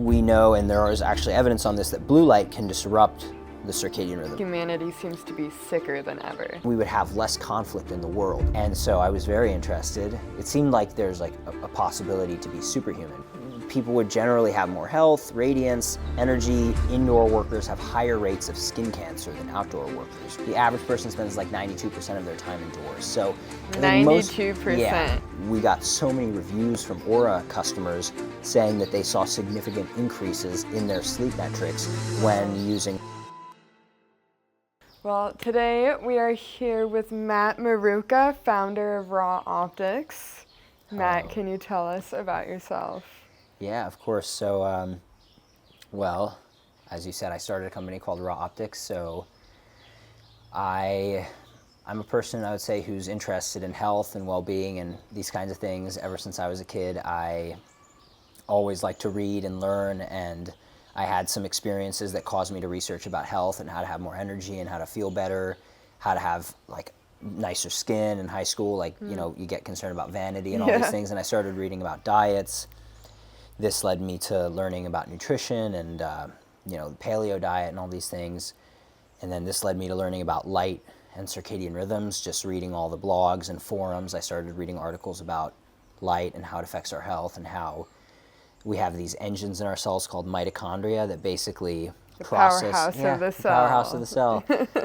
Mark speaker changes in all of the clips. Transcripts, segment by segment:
Speaker 1: we know, and there is actually evidence on this, that blue light can disrupt the circadian rhythm.
Speaker 2: Humanity seems to be sicker than ever.
Speaker 1: We would have less conflict in the world. And so I was very interested. It seemed like there's like a possibility to be superhuman. People would generally have more health, radiance, energy. Indoor workers have higher rates of skin cancer than outdoor workers. The average person spends like 92% of their time indoors. So
Speaker 2: 92%.
Speaker 1: Yeah, we got so many reviews from Aura customers saying that they saw significant increases in their sleep metrics when using.
Speaker 2: Well, today we are here with Matt Maruca, founder of Raw Optics. Matt, can you tell us about yourself?
Speaker 1: Yeah, of course. So, well, as you said, I started a company called Raw Optics. So I'm a person, I would say, who's interested in health and well-being and these kinds of things. Ever since I was a kid, I always liked to read and learn, and I had some experiences that caused me to research about health and how to have more energy and how to feel better, how to have like nicer skin in high school. Like, you know, you get concerned about vanity and all these things. And I started reading about diets. This led me to learning about nutrition and, you know, the paleo diet and all these things. And then this led me to learning about light and circadian rhythms, just reading all the blogs and forums. I started reading articles about light and how it affects our health, and how we have these engines in our cells called mitochondria that basically
Speaker 2: Powerhouse of the cell.
Speaker 1: Powerhouse of the cell.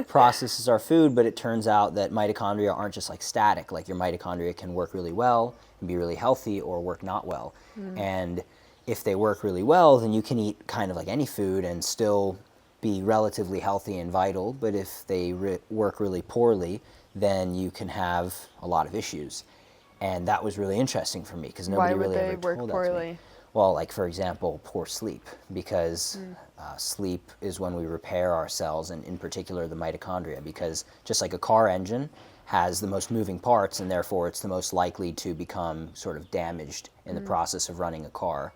Speaker 1: Processes our food, but it turns out that mitochondria aren't just like static. Like your mitochondria can work really well and be really healthy, or work not well. And if they work really well, then you can eat kind of like any food and still be relatively healthy and vital. But if they work really poorly, then you can have a lot of issues. And that was really interesting for me, because nobody really ever told that to me.
Speaker 2: Why would they work poorly?
Speaker 1: Well, like, for example, poor sleep, because sleep is when we repair our cells, and in particular the mitochondria, because just like a car engine has the most moving parts, and therefore it's the most likely to become sort of damaged in the process of running a car.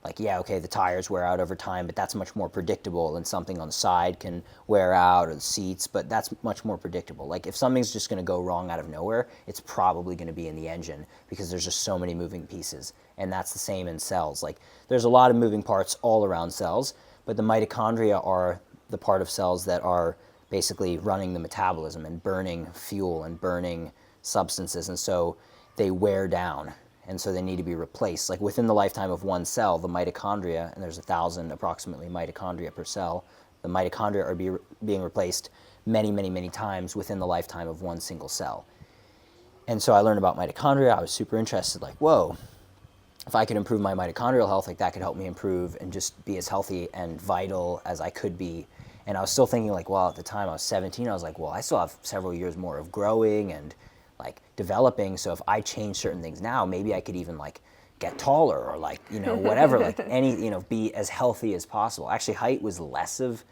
Speaker 1: Like, yeah, okay, the tires wear out over time, but that's much more predictable, and something on the side can wear out, or the seats, but that's much more predictable. Like, if something's just going to go wrong out of nowhere, it's probably going to be in the engine, because there's just so many moving pieces. And that's the same in cells. Like, there's a lot of moving parts all around cells, but the mitochondria are the part of cells that are basically running the metabolism and burning fuel and burning substances, and so they wear down. And so they need to be replaced. Like, within the lifetime of one cell, the mitochondria, and there's 1,000 approximately mitochondria per cell, the mitochondria are being replaced many, many, many times within the lifetime of one single cell. And so I learned about mitochondria. I was super interested, like, whoa, if I could improve my mitochondrial health, like, that could help me improve and just be as healthy and vital as I could be. And I was still thinking, like, well, at the time I was 17, I was like, well, I still have several years more of growing and like developing, so if I change certain things now, maybe I could even like get taller, or like, you know, whatever, like any, you know, be as healthy as possible. Actually, height was less of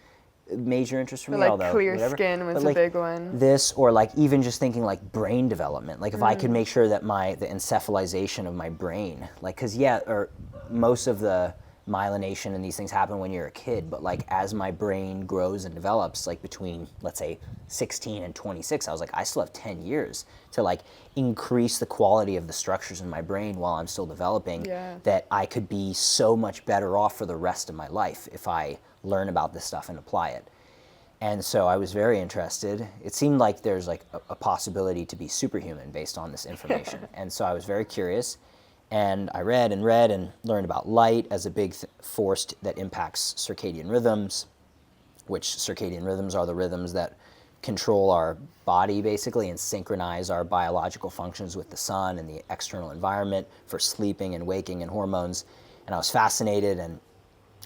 Speaker 1: major interest for me,
Speaker 2: like,
Speaker 1: although
Speaker 2: clear skin was a big one.
Speaker 1: This, or like even just thinking like brain development, like if I could make sure that the encephalization of my brain, like, because or most of the myelination and these things happen when you're a kid, but like as my brain grows and develops, like between, let's say, 16 and 26, I was like, I still have 10 years to like increase the quality of the structures in my brain while I'm still developing, that I could be so much better off for the rest of my life if I learn about this stuff and apply it. And so I was very interested. It seemed like there's like a possibility to be superhuman based on this information. And so I was very curious. And I read and read and learned about light as a big force that impacts circadian rhythms, which circadian rhythms are the rhythms that control our body basically and synchronize our biological functions with the sun and the external environment for sleeping and waking and hormones. And I was fascinated, and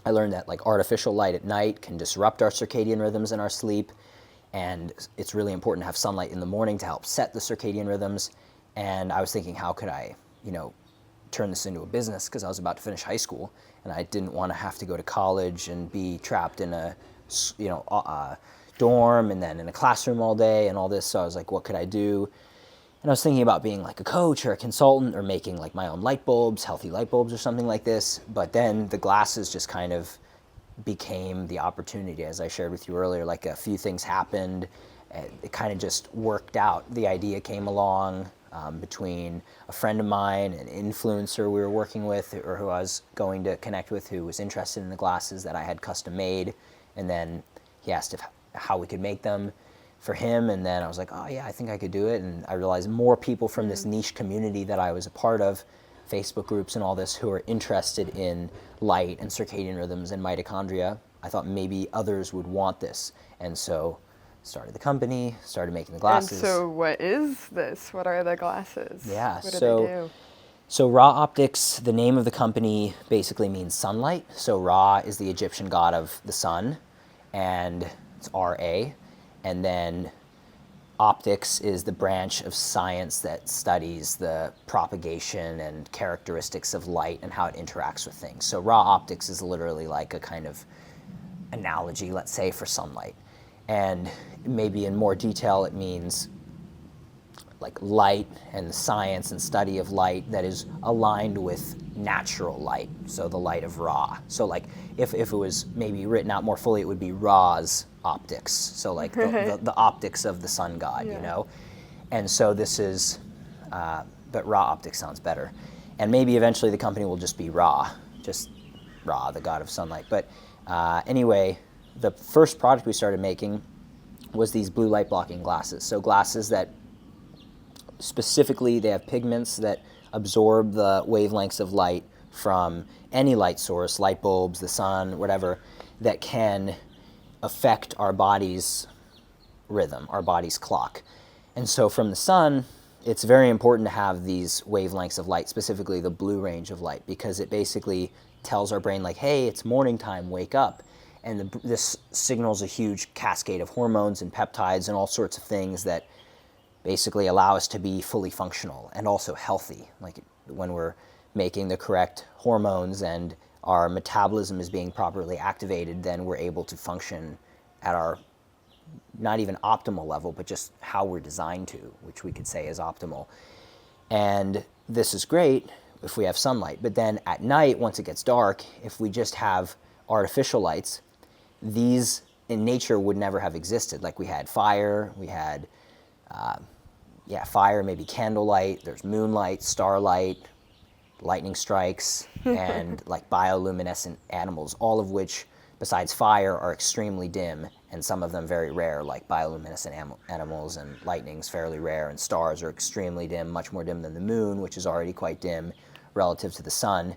Speaker 1: I learned that like artificial light at night can disrupt our circadian rhythms in our sleep, and it's really important to have sunlight in the morning to help set the circadian rhythms. And I was thinking, how could I, you know, turn this into a business, because I was about to finish high school and I didn't want to have to go to college and be trapped in a, you know, dorm and then in a classroom all day and all this. So I was like, what could I do? And I was thinking about being like a coach or a consultant, or making like my own light bulbs, healthy light bulbs or something like this. But then the glasses just kind of became the opportunity, as I shared with you earlier. Like, a few things happened, it kind of just worked out. The idea came along, between a friend of mine, an influencer we were working with, or who I was going to connect with, who was interested in the glasses that I had custom made, and then he asked how we could make them for him, and then I was like, oh yeah, I think I could do it, and I realized more people from this niche community that I was a part of, Facebook groups and all this, who are interested in light and circadian rhythms and mitochondria. I thought maybe others would want this, and so started the company, started making the glasses.
Speaker 2: And so what is this? What are the glasses?
Speaker 1: Yeah,
Speaker 2: what do they do?
Speaker 1: So Ra Optics, the name of the company basically means sunlight. So Ra is the Egyptian god of the sun, and it's RA. And then optics is the branch of science that studies the propagation and characteristics of light and how it interacts with things. So Ra Optics is literally like a kind of analogy, let's say, for sunlight. And maybe in more detail, it means like light and the science and study of light that is aligned with natural light, so the light of Ra. So like if it was maybe written out more fully, it would be Ra's optics, so like the optics of the sun god, you know? And so this is, but Ra Optics sounds better. And maybe eventually the company will just be Ra, just Ra, the god of sunlight. But anyway, the first product we started making was these blue light blocking glasses. So glasses that specifically, they have pigments that absorb the wavelengths of light from any light source, light bulbs, the sun, whatever, that can affect our body's rhythm, our body's clock. And so from the sun, it's very important to have these wavelengths of light, specifically the blue range of light, because it basically tells our brain like, hey, it's morning time, wake up. And this signals a huge cascade of hormones and peptides and all sorts of things that basically allow us to be fully functional and also healthy. Like when we're making the correct hormones and our metabolism is being properly activated, then we're able to function at our not even optimal level, but just how we're designed to, which we could say is optimal. And this is great if we have sunlight. But then at night, once it gets dark, if we just have artificial lights, these in nature would never have existed. Like we had fire, we had fire, maybe candlelight, there's moonlight, starlight, lightning strikes, and like bioluminescent animals, all of which, besides fire, are extremely dim, and some of them very rare, like bioluminescent animals, and lightning's fairly rare, and stars are extremely dim, much more dim than the moon, which is already quite dim relative to the sun.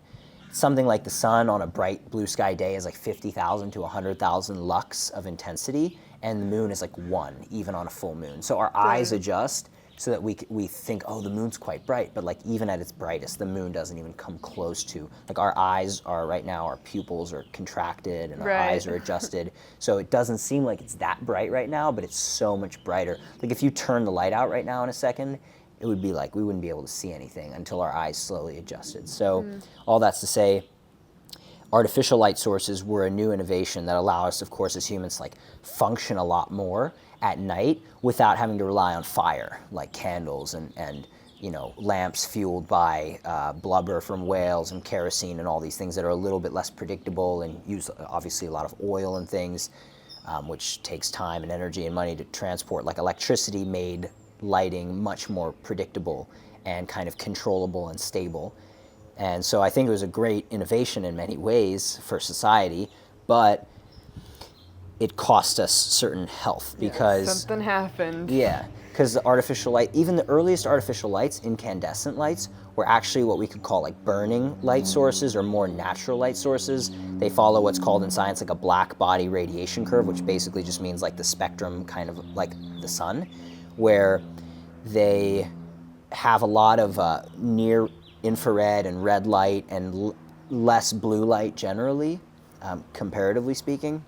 Speaker 1: Something like the sun on a bright blue sky day is like 50,000 to 100,000 lux of intensity, and the moon is like 1, even on a full moon. So our eyes adjust so that we think, oh, the moon's quite bright, but like even at its brightest, the moon doesn't even come close to, like our eyes are right now, our pupils are contracted and our eyes are adjusted. So it doesn't seem like it's that bright right now, but it's so much brighter. Like if you turn the light out right now in a second, it would be like we wouldn't be able to see anything until our eyes slowly adjusted. So all that's to say, artificial light sources were a new innovation that allow us, of course, as humans, to like function a lot more at night without having to rely on fire, like candles and you know, lamps fueled by blubber from whales and kerosene and all these things that are a little bit less predictable and use obviously a lot of oil and things, which takes time and energy and money to transport. Like electricity made lighting much more predictable and kind of controllable and stable. And so I think it was a great innovation in many ways for society, but it cost us certain health because
Speaker 2: something happened.
Speaker 1: Yeah, because the artificial light, even the earliest artificial lights, incandescent lights, were actually what we could call like burning light sources or more natural light sources. They follow what's called in science like a black body radiation curve, which basically just means like the spectrum, kind of like the sun, where they have a lot of near infrared and red light and less blue light generally, comparatively speaking.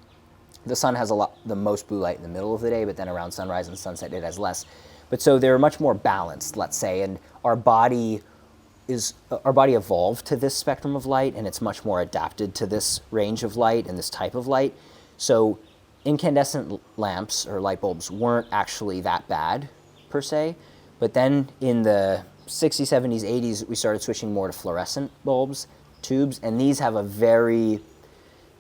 Speaker 1: The sun has the most blue light in the middle of the day, but then around sunrise and sunset it has less. But so they're much more balanced, let's say, and our body evolved to this spectrum of light, and it's much more adapted to this range of light and this type of light. So incandescent lamps or light bulbs weren't actually that bad per se, but then in the 60s, 70s, 80s, we started switching more to fluorescent bulbs, tubes, and these have a very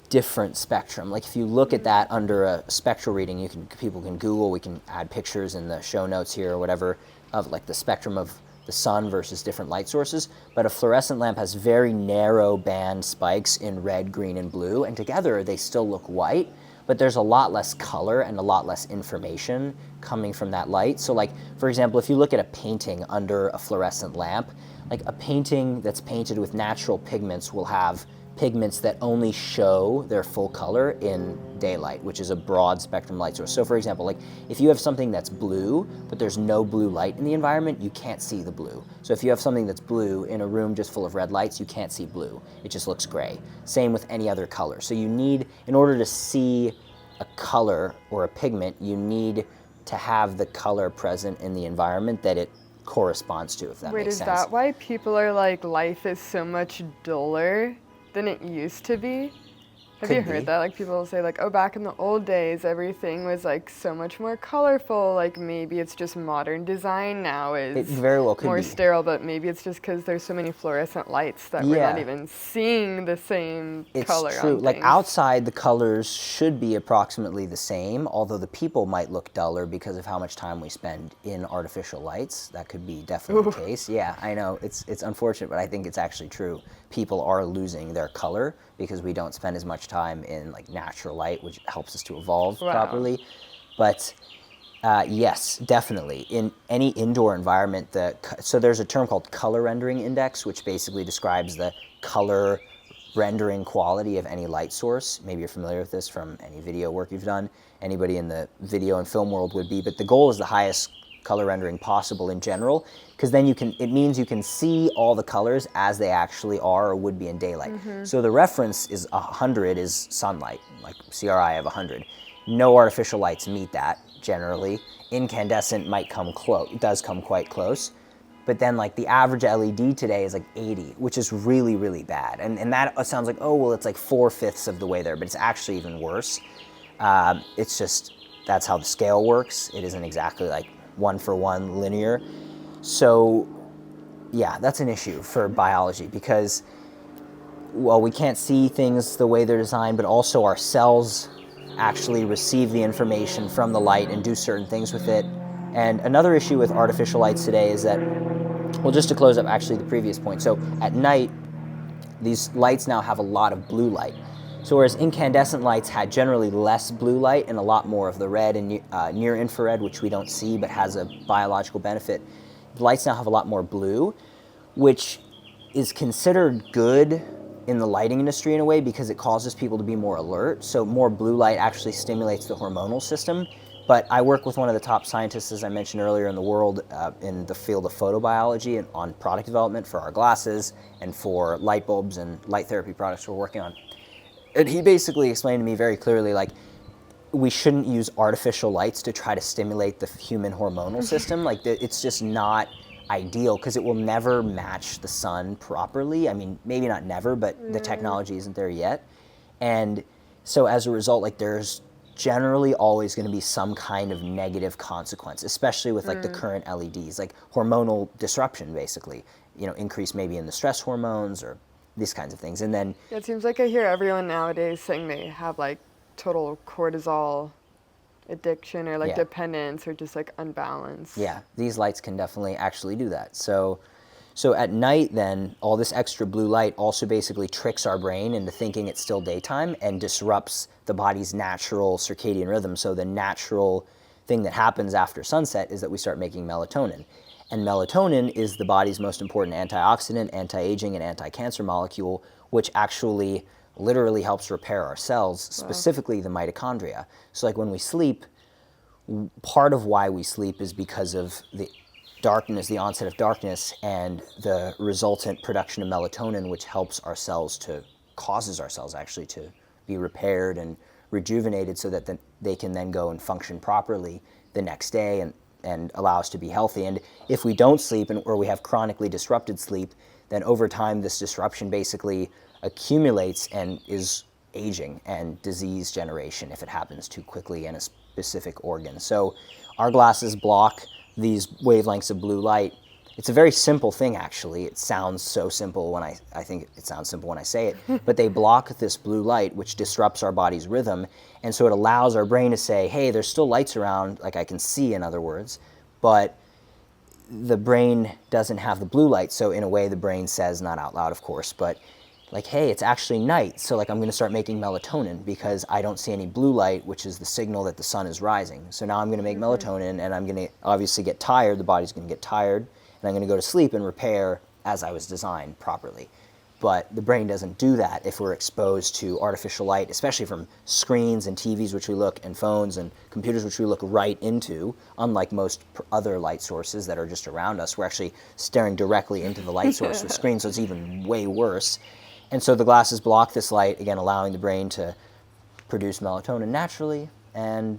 Speaker 1: different spectrum. Like if you look at that under a spectral reading, people can Google, we can add pictures in the show notes here or whatever, of like the spectrum of the sun versus different light sources, but a fluorescent lamp has very narrow band spikes in red, green, and blue, and together they still look white, but there's a lot less color and a lot less information coming from that light. So like, for example, if you look at a painting under a fluorescent lamp, like a painting that's painted with natural pigments will have pigments that only show their full color in daylight, which is a broad spectrum light source. So for example, like if you have something that's blue, but there's no blue light in the environment, you can't see the blue. So if you have something that's blue in a room just full of red lights, you can't see blue. It just looks gray. Same with any other color. So you need, in order to see a color or a pigment, you need to have the color present in the environment that it corresponds to, if that makes sense.
Speaker 2: Wait, is that why people are like, life is so much duller than it used to be? Have you heard that? Like people will say like, oh, back in the old days, everything was like so much more colorful. Like maybe it's just modern design now is
Speaker 1: it very well could
Speaker 2: more
Speaker 1: be.
Speaker 2: Sterile, but maybe it's just because there's so many fluorescent lights that we're not even seeing the same color.
Speaker 1: It's true.
Speaker 2: On
Speaker 1: like
Speaker 2: things.
Speaker 1: outside, the colors should be approximately the same, although the people might look duller because of how much time we spend in artificial lights. That could be definitely the case. Yeah, I know. It's unfortunate, but I think it's actually true. People are losing their color because we don't spend as much time in like natural light, which helps us to evolve properly. But yes, definitely. In any indoor environment, so there's a term called color rendering index, which basically describes the color rendering quality of any light source. Maybe you're familiar with this from any video work you've done. Anybody in the video and film world would be, but the goal is the highest color rendering possible in general, because then it means you can see all the colors as they actually are or would be in daylight. So the reference is 100 is sunlight, like CRI of 100. No artificial lights meet that generally. Incandescent might come close, it does come quite close. But then like the average LED today is like 80, which is really, really bad. And that sounds like, oh, well, it's like 4/5 of the way there, but it's actually even worse. It's just, that's how the scale works. It isn't exactly like 1-for-1 linear. So yeah, that's an issue for biology because, well, we can't see things the way they're designed, but also our cells actually receive the information from the light and do certain things with it. And another issue with artificial lights today is that, well, just to close up actually the previous point, so at night, these lights now have a lot of blue light. So whereas incandescent lights had generally less blue light and a lot more of the red and near infrared, which we don't see but has a biological benefit, the lights now have a lot more blue, which is considered good in the lighting industry in a way because it causes people to be more alert. So more blue light actually stimulates the hormonal system. But I work with one of the top scientists, as I mentioned earlier, in the world in the field of photobiology and on product development for our glasses and for light bulbs and light therapy products we're working on. And he basically explained to me very clearly, like, we shouldn't use artificial lights to try to stimulate the human hormonal system. Like, it's just not ideal because it will never match the sun properly. I mean, maybe not never, but the technology isn't there yet. And so as a result, like, there's generally always going to be some kind of negative consequence, especially with like the current LEDs, like hormonal disruption, basically, you know, increase maybe in the stress hormones or these kinds of things. And then
Speaker 2: it seems like I hear everyone nowadays saying they have like total cortisol addiction or like dependence or just like unbalance.
Speaker 1: Yeah, these lights can definitely actually do that. So at night then, all this extra blue light also basically tricks our brain into thinking it's still daytime and disrupts the body's natural circadian rhythm. So the natural thing that happens after sunset is that we start making melatonin. And melatonin is the body's most important antioxidant, anti-aging, and anti-cancer molecule, which actually literally helps repair our cells, specifically the mitochondria. So like when we sleep, part of why we sleep is because of the darkness, the onset of darkness, and the resultant production of melatonin, which helps our cells causes our cells actually to be repaired and rejuvenated so that they can then go and function properly the next day and allow us to be healthy. And if we don't sleep or we have chronically disrupted sleep, then over time this disruption basically accumulates and is aging and disease generation if it happens too quickly in a specific organ. So our glasses block these wavelengths of blue light. It's a very simple thing, actually. It sounds so simple when I think it sounds simple when I say it, but they block this blue light, which disrupts our body's rhythm. And so it allows our brain to say, hey, there's still lights around, like I can see, in other words, but the brain doesn't have the blue light, so in a way the brain says, not out loud of course, but like, hey, it's actually night, so like I'm going to start making melatonin because I don't see any blue light, which is the signal that the sun is rising. So now I'm going to make melatonin, and I'm going to obviously get tired, the body's going to get tired, and I'm going to go to sleep and repair as I was designed properly. But the brain doesn't do that if we're exposed to artificial light, especially from screens and TVs, which we look, and phones and computers, which we look right into. Unlike most other light sources that are just around us, we're actually staring directly into the light source with screens, so it's even way worse. And so the glasses block this light, again, allowing the brain to produce melatonin naturally, and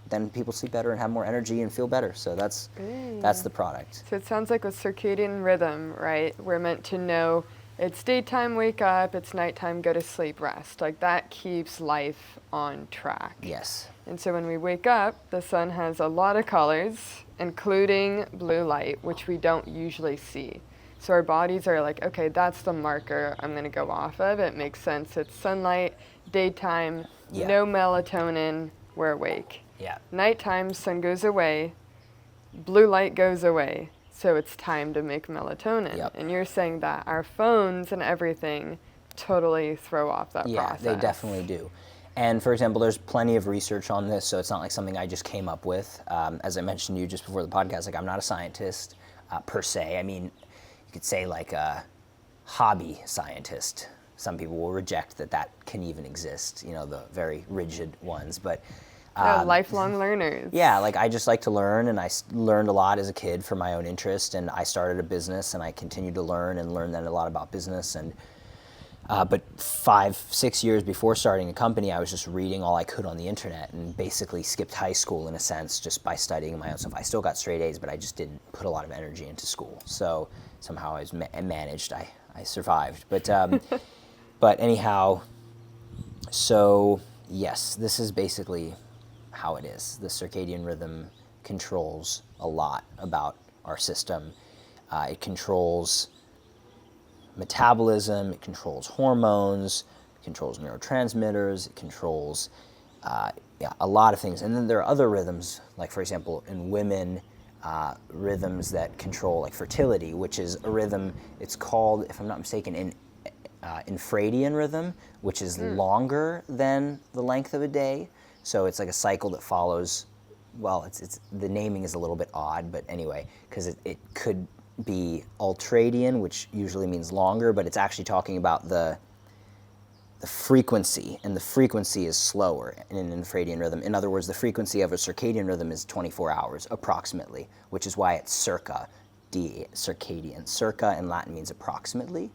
Speaker 1: then people sleep better and have more energy and feel better. So that's the product.
Speaker 2: So it sounds like with circadian rhythm, right, we're meant to know it's daytime, wake up, it's nighttime, go to sleep, rest. Like that keeps life on track.
Speaker 1: Yes.
Speaker 2: And so when we wake up, the sun has a lot of colors, including blue light, which we don't usually see. So our bodies are like, okay, that's the marker I'm going to go off of. It makes sense. It's sunlight, daytime, no melatonin, we're awake.
Speaker 1: Yeah.
Speaker 2: Nighttime, sun goes away, blue light goes away. So it's time to make melatonin.
Speaker 1: Yep.
Speaker 2: And you're saying that our phones and everything totally throw off that process.
Speaker 1: Yeah, they definitely do. And for example, there's plenty of research on this, so it's not like something I just came up with. As I mentioned to you just before the podcast, like I'm not a scientist per se. I mean, you could say like a hobby scientist. Some people will reject that can even exist, you know, the very rigid ones. But
Speaker 2: lifelong learners.
Speaker 1: Yeah, like I just like to learn, and I learned a lot as a kid for my own interest, and I started a business, and I continued to learn then a lot about business. And but 5-6 years before starting a company, I was just reading all I could on the internet and basically skipped high school in a sense just by studying my own stuff. I still got straight A's, but I just didn't put a lot of energy into school. So somehow I was managed. I survived. But but anyhow, so yes, this is basically how it is. The circadian rhythm controls a lot about our system. It controls metabolism, it controls hormones, it controls neurotransmitters, it controls a lot of things. And then there are other rhythms, like for example in women, rhythms that control like fertility, which is a rhythm, it's called, if I'm not mistaken, infradian rhythm, which is longer than the length of a day. So it's like a cycle that follows, well, it's the naming is a little bit odd, but anyway, because it could be ultradian, which usually means longer, but it's actually talking about the frequency, and the frequency is slower in an infradian rhythm. In other words, the frequency of a circadian rhythm is 24 hours approximately, which is why it's circadian. Circa in Latin means approximately.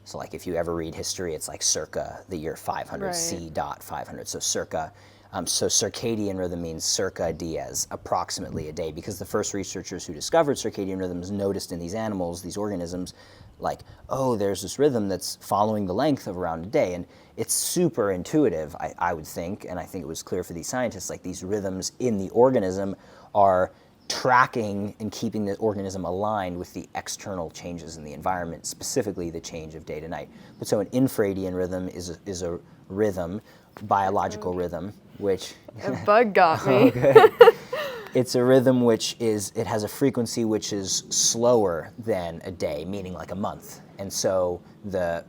Speaker 1: So like if you ever read history, it's like circa the year 500, right. C.500, so circa. So circadian rhythm means circa dies, approximately a day, because the first researchers who discovered circadian rhythms noticed in these animals, these organisms, like, oh, there's this rhythm that's following the length of around a day. And it's super intuitive, I would think, and I think it was clear for these scientists, like these rhythms in the organism are tracking and keeping the organism aligned with the external changes in the environment, specifically the change of day to night. But so an infradian rhythm is a rhythm, biological rhythm, which
Speaker 2: a bug got me.
Speaker 1: It's a rhythm which it has a frequency which is slower than a day, meaning like a month. And so the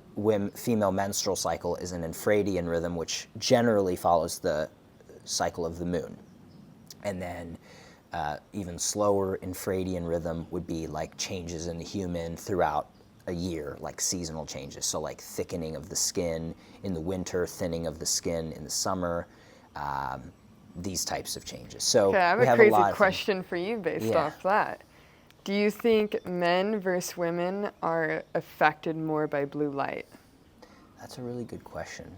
Speaker 1: female menstrual cycle is an infradian rhythm, which generally follows the cycle of the moon. And then even slower infradian rhythm would be like changes in the human throughout a year, like seasonal changes. So like thickening of the skin in the winter, thinning of the skin in the summer, these types of changes. So
Speaker 2: okay, I have a crazy question for you based off that. Do you think men versus women are affected more by blue light?
Speaker 1: That's a really good question.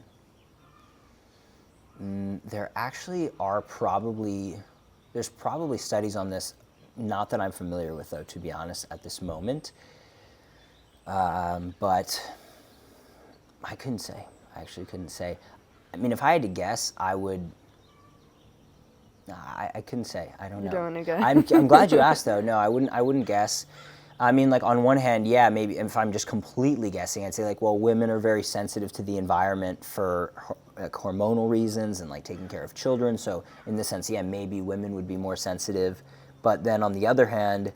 Speaker 1: There actually are there's probably studies on this, not that I'm familiar with though, to be honest, at this moment. But I couldn't say. I actually couldn't say. I mean, if I had to guess, I would. I couldn't say. I don't know.
Speaker 2: You don't want to guess?
Speaker 1: I'm glad you asked, though. No, I wouldn't guess. I mean, like on one hand, yeah, maybe if I'm just completely guessing, I'd say like, well, women are very sensitive to the environment for like hormonal reasons and like taking care of children. So in this sense, yeah, maybe women would be more sensitive. But then on the other hand,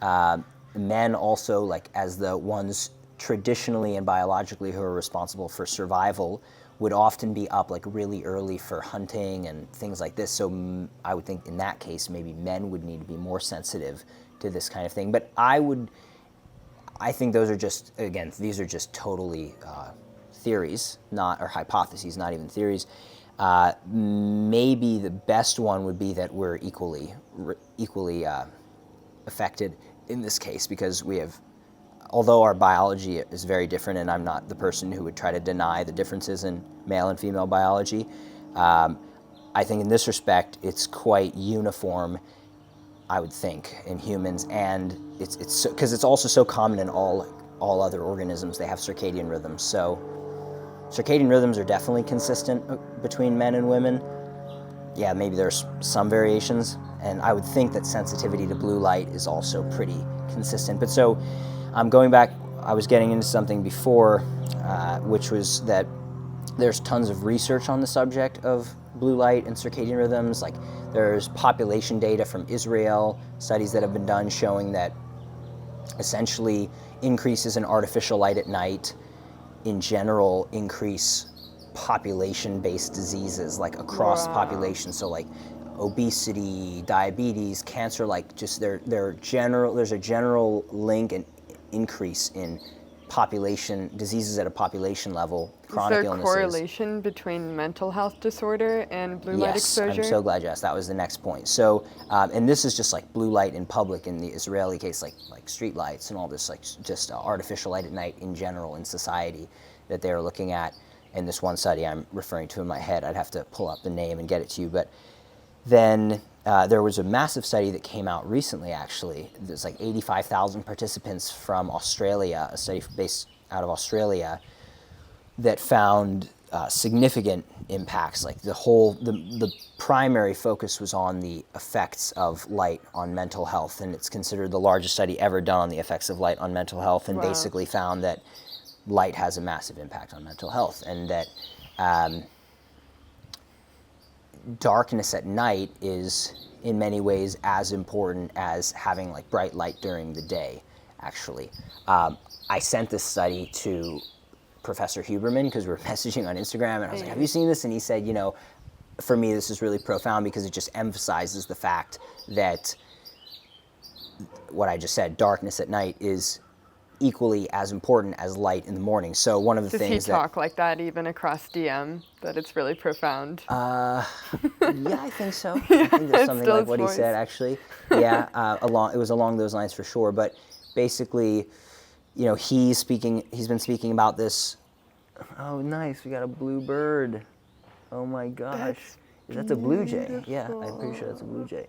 Speaker 1: Men also, like as the ones traditionally and biologically who are responsible for survival, would often be up like really early for hunting and things like this. So I would think in that case, maybe men would need to be more sensitive to this kind of thing. But I think those are just, again, these are just totally theories, or hypotheses, not even theories. Maybe the best one would be that we're equally affected in this case, because we have, although our biology is very different, and I'm not the person who would try to deny the differences in male and female biology, I think in this respect it's quite uniform, I would think, in humans, and it's because it's also so common in all other organisms. They have circadian rhythms, so circadian rhythms are definitely consistent between men and women. Yeah, maybe there's some variations, and I would think that sensitivity to blue light is also pretty consistent. But so I'm going back, I was getting into something before, which was that there's tons of research on the subject of blue light and circadian rhythms. Like there's population data from Israel, studies that have been done showing that essentially increases in artificial light at night in general increase population-based diseases, like across the population. So like obesity, diabetes, cancer, like just there's a general link and increase in population diseases at a population level, chronic illnesses.
Speaker 2: Is there a correlation between mental health disorder and blue light exposure?
Speaker 1: Yes, I'm so glad you asked. That was the next point. So, and this is just like blue light in public in the Israeli case, like street lights and all this, like just artificial light at night in general in society that they're looking at. In this one study I'm referring to in my head, I'd have to pull up the name and get it to you. But then there was a massive study that came out recently, actually. There's like 85,000 participants from Australia, a study based out of Australia, that found significant impacts. Like the primary focus was on the effects of light on mental health, and it's considered the largest study ever done on the effects of light on mental health, and basically found that light has a massive impact on mental health, and that darkness at night is in many ways as important as having like bright light during the day, actually. I sent this study to Professor Huberman because we were messaging on Instagram, and I was like, have you seen this? And he said, for me this is really profound because it just emphasizes the fact that what I just said, darkness at night is equally as important as light in the morning. So one of the things
Speaker 2: Does he talk like that even across DM, that it's really profound?
Speaker 1: Yeah, I think so. I think there's something like what he said, actually. Yeah, it was along those lines for sure. But basically, he's been speaking about this. Oh, nice, we got a blue bird. Oh my gosh. That's a blue jay. Yeah, I'm pretty sure that's a blue jay.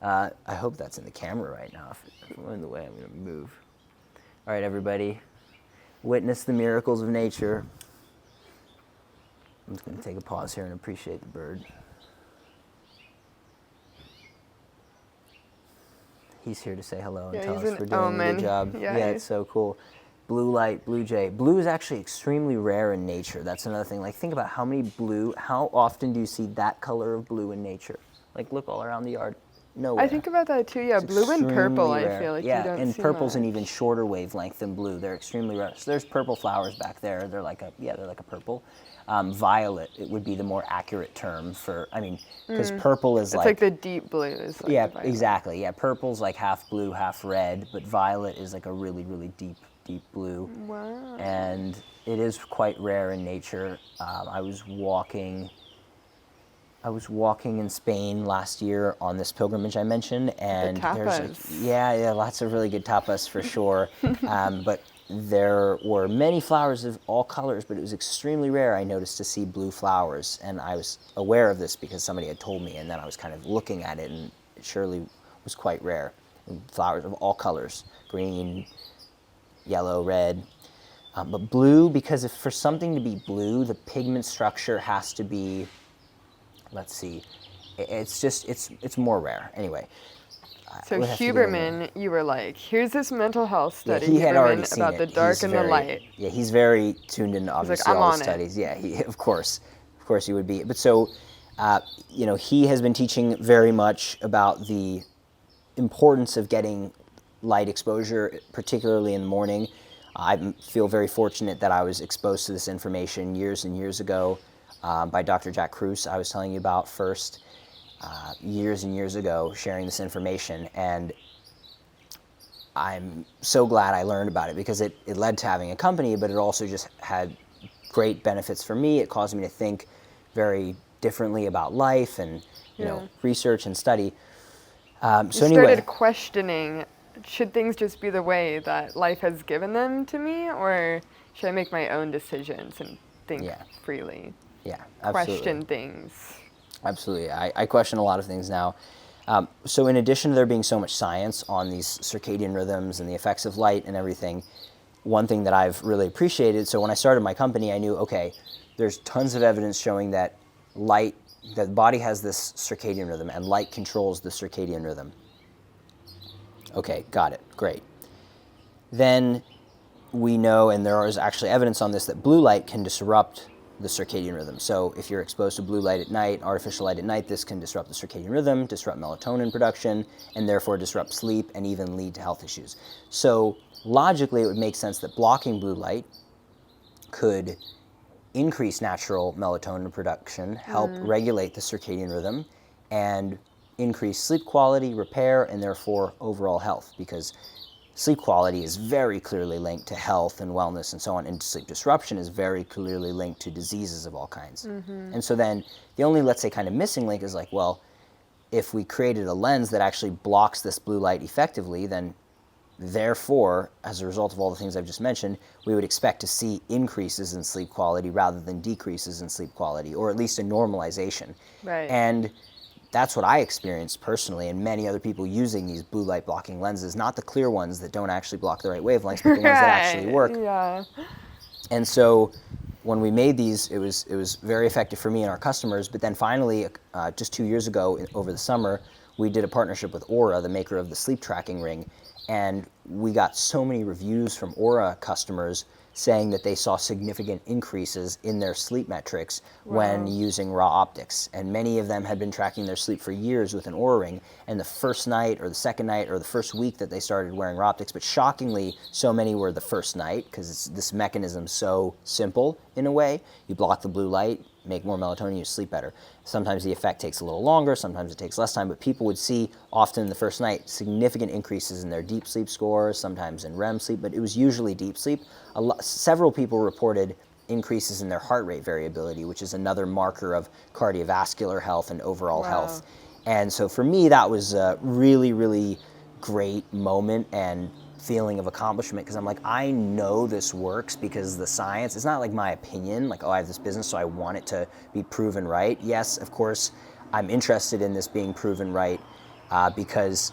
Speaker 1: I hope that's in the camera right now. If I'm in the way, I'm going to move. All right, everybody, witness the miracles of nature. I'm just going to take a pause here and appreciate the bird. He's here to say hello and tell us we're doing a good job. Yeah, it's so cool. Blue light, blue jay. Blue is actually extremely rare in nature. That's another thing. Like, think about how often do you see that color of blue in nature? Like, look all around the yard. Nowhere.
Speaker 2: I think about that too, yeah. Blue and purple, rare. I feel like you don't see
Speaker 1: and purple's
Speaker 2: much.
Speaker 1: an even shorter wavelength than blue. They're extremely rare. So there's purple flowers back there. They're like a purple. Violet, it would be the more accurate term for, because purple is
Speaker 2: it's like the deep blues. Like
Speaker 1: yeah, exactly. Yeah, purple's like half blue, half red, but violet is like a really, really deep blue.
Speaker 2: Wow.
Speaker 1: And it is quite rare in nature. I was walking in Spain last year on this pilgrimage I mentioned, and there's lots of really good tapas for sure. But there were many flowers of all colors, but it was extremely rare, I noticed, to see blue flowers. And I was aware of this because somebody had told me, and then I was kind of looking at it, and it surely was quite rare. And flowers of all colors, green, yellow, red. But blue, because for something to be blue, the pigment structure has to be, let's see, it's more rare. Anyway.
Speaker 2: So Huberman, you were like, here's this mental health study
Speaker 1: he had already seen
Speaker 2: about the dark and the light.
Speaker 1: Yeah, he's very tuned into obviously all the studies. Yeah, of course he would be. But so, he has been teaching very much about the importance of getting light exposure, particularly in the morning. I feel very fortunate that I was exposed to this information years and years ago by Dr. Jack Kruse, I was telling you about first, years and years ago, sharing this information. And I'm so glad I learned about it, because it led to having a company, but it also just had great benefits for me. It caused me to think very differently about life and research and study.
Speaker 2: You started questioning, should things just be the way that life has given them to me, or should I make my own decisions and think freely?
Speaker 1: Yeah, absolutely.
Speaker 2: Question things.
Speaker 1: Absolutely. I question a lot of things now. So in addition to there being so much science on these circadian rhythms and the effects of light and everything, one thing that I've really appreciated, so when I started my company, I knew, okay, there's tons of evidence showing that light, that the body has this circadian rhythm and light controls the circadian rhythm. Okay, got it, great. Then we know, and there is actually evidence on this, that blue light can disrupt the circadian rhythm. So if you're exposed to blue light at night, artificial light at night, this can disrupt the circadian rhythm, disrupt melatonin production, and therefore disrupt sleep and even lead to health issues. So logically, it would make sense that blocking blue light could increase natural melatonin production, help regulate the circadian rhythm, and increase sleep quality, repair, and therefore overall health, because sleep quality is very clearly linked to health and wellness and so on, and sleep disruption is very clearly linked to diseases of all kinds. And so then the only, let's say, kind of missing link is like, well, if we created a lens that actually blocks this blue light effectively, then therefore, as a result of all the things I've just mentioned, we would expect to see increases in sleep quality rather than decreases in sleep quality, or at least a normalization.
Speaker 2: Right.
Speaker 1: And that's what I experienced personally, and many other people using these blue light blocking lenses, not the clear ones that don't actually block the right wavelengths, but the ones that actually work.
Speaker 2: Yeah.
Speaker 1: And so when we made these, it was very effective for me and our customers. But then finally, just 2 years ago, over the summer, we did a partnership with Oura, the maker of the sleep tracking ring, and we got so many reviews from Oura customers saying that they saw significant increases in their sleep metrics when using raw optics. And many of them had been tracking their sleep for years with an Oura ring, and the first night or the second night or the first week that they started wearing raw optics, but shockingly, so many were the first night, because this mechanism so simple in a way. You block the blue light, make more melatonin, you sleep better. Sometimes the effect takes a little longer, sometimes it takes less time, but people would see often in the first night significant increases in their deep sleep scores, sometimes in REM sleep, but it was usually deep sleep. Several people reported increases in their heart rate variability, which is another marker of cardiovascular health and overall health. And so for me, that was a really, really great moment and feeling of accomplishment, because I'm like, I know this works because the science, it's not like my opinion, like, oh, I have this business, so I want it to be proven right. Yes, of course, I'm interested in this being proven right because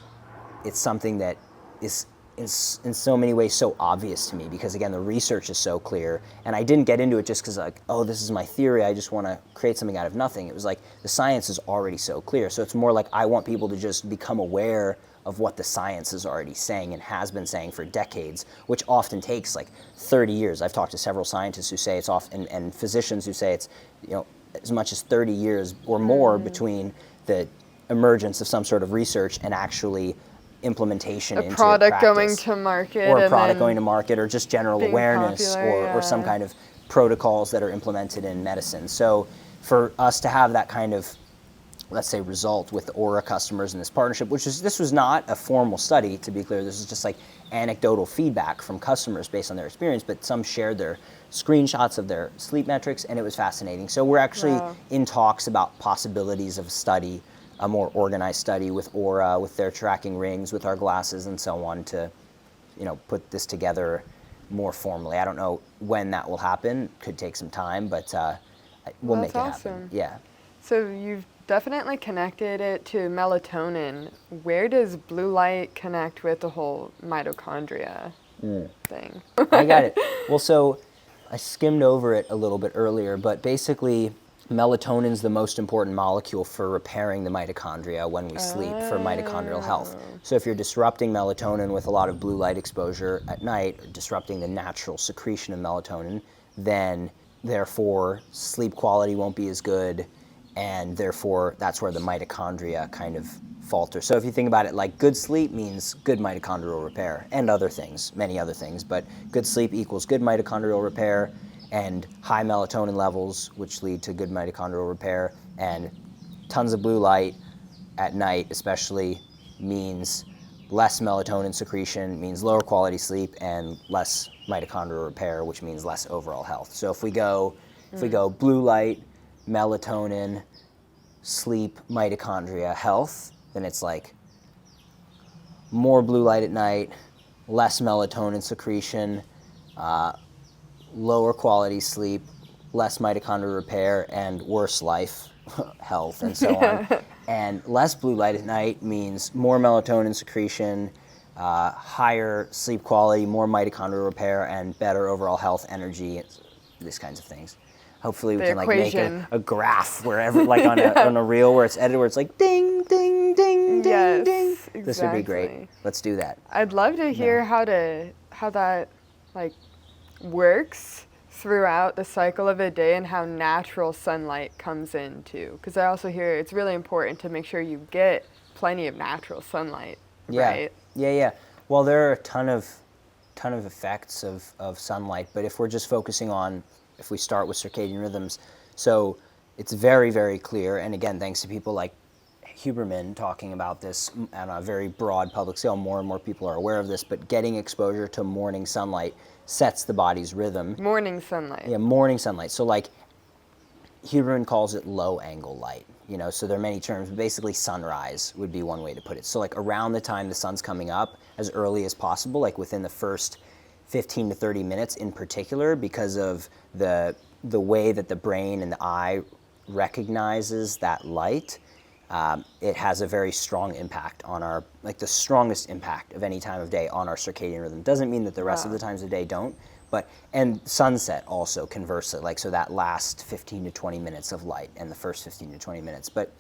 Speaker 1: it's something that is in so many ways so obvious to me, because again, the research is so clear. And I didn't get into it just because like, oh, this is my theory, I just want to create something out of nothing. It was like, the science is already so clear. So it's more like I want people to just become aware of what the science is already saying and has been saying for decades, which often takes like 30 years. I've talked to several scientists who say it's often, and physicians who say it's, as much as 30 years or more between the emergence of some sort of research and actually implementation into
Speaker 2: product
Speaker 1: practice.
Speaker 2: going to market,
Speaker 1: or a product going to market, or just general awareness,
Speaker 2: popular,
Speaker 1: or some kind of protocols that are implemented in medicine. So for us to have that kind of, let's say, result with the Oura customers in this partnership, this was not a formal study, to be clear. This is just like anecdotal feedback from customers based on their experience, but some shared their screenshots of their sleep metrics, and it was fascinating. So we're actually in talks about possibilities of a study, a more organized study with Oura, with their tracking rings, with our glasses and so on, to put this together more formally. I don't know when that will happen. Could take some time, but we'll make it happen. Yeah.
Speaker 2: So you've definitely connected it to melatonin. Where does blue light connect with the whole mitochondria thing?
Speaker 1: I got it. Well, so I skimmed over it a little bit earlier, but basically melatonin is the most important molecule for repairing the mitochondria when we sleep, for mitochondrial health. So if you're disrupting melatonin with a lot of blue light exposure at night, or disrupting the natural secretion of melatonin, then therefore sleep quality won't be as good, and therefore that's where the mitochondria kind of falter. So if you think about it, like good sleep means good mitochondrial repair and other things, many other things, but good sleep equals good mitochondrial repair and high melatonin levels, which lead to good mitochondrial repair, and tons of blue light at night especially means less melatonin secretion, means lower quality sleep, and less mitochondrial repair, which means less overall health. So if we go blue light, melatonin, sleep, mitochondria, health, then it's like more blue light at night, less melatonin secretion, lower quality sleep, less mitochondrial repair, and worse life, health, and so on. And less blue light at night means more melatonin secretion, higher sleep quality, more mitochondrial repair, and better overall health, energy, these kinds of things. Hopefully we can like make a graph wherever, like on a reel where it's edited, where it's like ding, ding, ding, ding,
Speaker 2: yes,
Speaker 1: ding.
Speaker 2: Exactly.
Speaker 1: This would be great. Let's do that.
Speaker 2: I'd love to hear how that like works throughout the cycle of a day and how natural sunlight comes in too. Because I also hear it's really important to make sure you get plenty of natural sunlight.
Speaker 1: Yeah.
Speaker 2: Right?
Speaker 1: Yeah. Well, there are a ton of effects of sunlight, but if we're just focusing on, if we start with circadian rhythms, so it's very, very clear, and again, thanks to people like Huberman talking about this on a very broad public scale, more and more people are aware of this, but getting exposure to morning sunlight sets the body's rhythm.
Speaker 2: Morning sunlight.
Speaker 1: Yeah, morning sunlight. So like Huberman calls it low angle light, so there are many terms, but basically sunrise would be one way to put it. So like around the time the sun's coming up, as early as possible, like within the first 15 to 30 minutes in particular, because of the way that the brain and the eye recognizes that light. It has a very strong impact on our, like the strongest impact of any time of day on our circadian rhythm. Doesn't mean that the rest of the times of the day don't, but, and sunset also conversely, like so that last 15 to 20 minutes of light and the first 15 to 20 minutes. But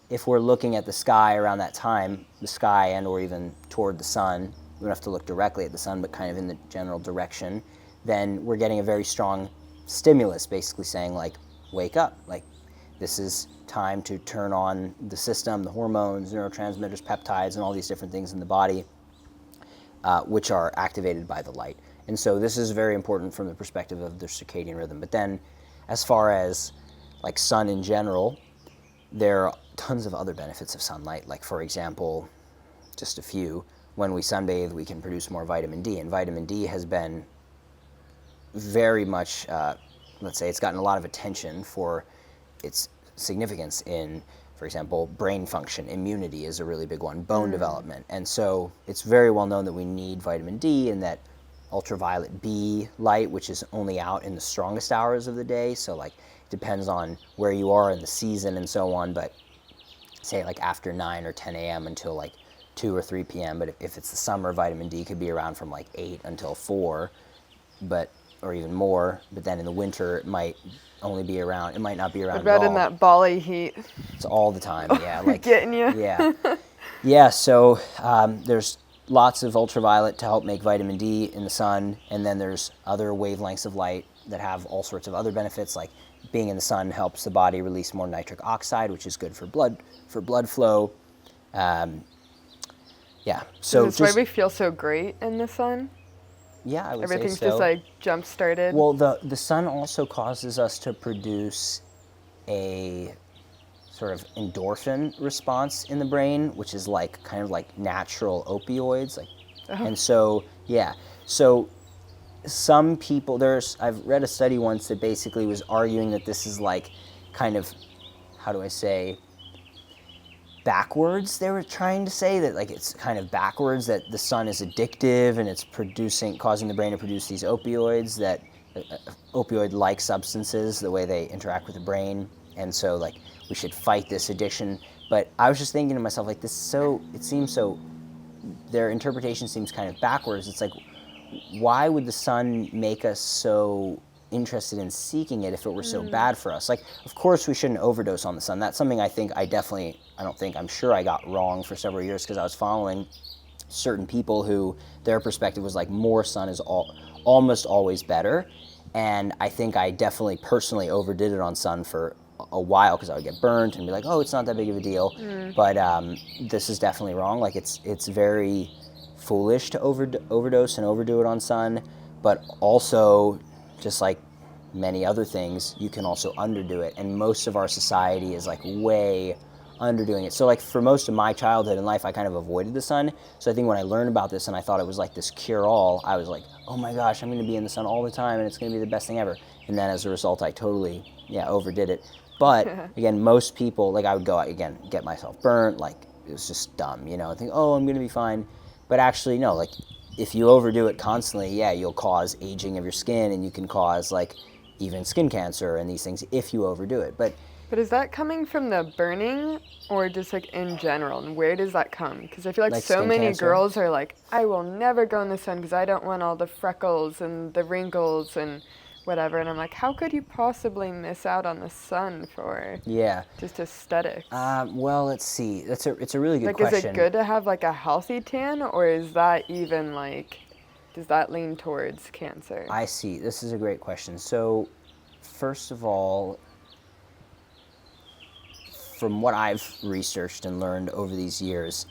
Speaker 1: if we're looking at the sky around that time, the sky and or even toward the sun, we don't have to look directly at the sun, but kind of in the general direction, then we're getting a very strong stimulus, basically saying like, wake up, like this is time to turn on the system, the hormones, neurotransmitters, peptides, and all these different things in the body, which are activated by the light. And so this is very important from the perspective of the circadian rhythm. But then as far as like sun in general, there are tons of other benefits of sunlight. Like for example, just a few, when we sunbathe, we can produce more vitamin D, and vitamin D has been very much, let's say it's gotten a lot of attention for its significance in, for example, brain function. Immunity is a really big one, bone development. And so it's very well known that we need vitamin D, and that ultraviolet B light, which is only out in the strongest hours of the day, so like it depends on where you are in the season and so on, but say like after 9 or 10 a.m. until like 2 or 3 p.m. But if it's the summer, vitamin D could be around from like 8 until 4, or even more. But then in the winter, it might only be around. It might not be around at all.
Speaker 2: In that Bali heat.
Speaker 1: It's all the time. Yeah, like
Speaker 2: getting you.
Speaker 1: Yeah. So there's lots of ultraviolet to help make vitamin D in the sun, and then there's other wavelengths of light that have all sorts of other benefits, like being in the sun helps the body release more nitric oxide, which is good for blood flow. Yeah. So
Speaker 2: that's why we feel so great in the sun.
Speaker 1: Yeah, I would
Speaker 2: Everything's
Speaker 1: say so.
Speaker 2: just like jump started.
Speaker 1: Well, the sun also causes us to produce a sort of endorphin response in the brain, which is like kind of like natural opioids, like, and so so some people, I've read a study once that basically was arguing that this is like kind of, how do I say, backwards. They were trying to say that like it's kind of backwards, that the sun is addictive and it's causing the brain to produce these opioids, that opioid-like substances, the way they interact with the brain, and so like we should fight this addiction. But I was just thinking to myself, like their interpretation seems kind of backwards. It's like, why would the sun make us so interested in seeking it if it were so bad for us? Like, of course we shouldn't overdose on the sun. That's something I'm sure I got wrong for several years, because I was following certain people who their perspective was like more sun is almost always better. And I think I definitely personally overdid it on sun for a while because I would get burnt and be like, oh, it's not that big of a deal. But this is definitely wrong. Like it's very foolish to overdose and overdo it on sun, but also just like many other things, you can also underdo it. And most of our society is like way underdoing it. So like for most of my childhood and life, I kind of avoided the sun. So I think when I learned about this and I thought it was like this cure-all, I was like, oh my gosh, I'm going to be in the sun all the time and it's going to be the best thing ever. And then as a result, I totally, overdid it. But again, most people, like I would go out again, get myself burnt, like it was just dumb, I think, oh, I'm going to be fine. But actually, no, like if you overdo it constantly, you'll cause aging of your skin and you can cause like even skin cancer and these things if you overdo it. But
Speaker 2: is that coming from the burning or just like in general? And where does that come? Because I feel like so many
Speaker 1: cancer?
Speaker 2: Girls are like, I will never go in the sun because I don't want all the freckles and the wrinkles and whatever. And I'm like, how could you possibly miss out on the sun for just aesthetics?
Speaker 1: Well, let's see. It's a really good
Speaker 2: question.
Speaker 1: question.
Speaker 2: Is it good to have like a healthy tan, or is that even like, does that lean towards cancer?
Speaker 1: I see. This is a great question. So, first of all, from what I've researched and learned over these years,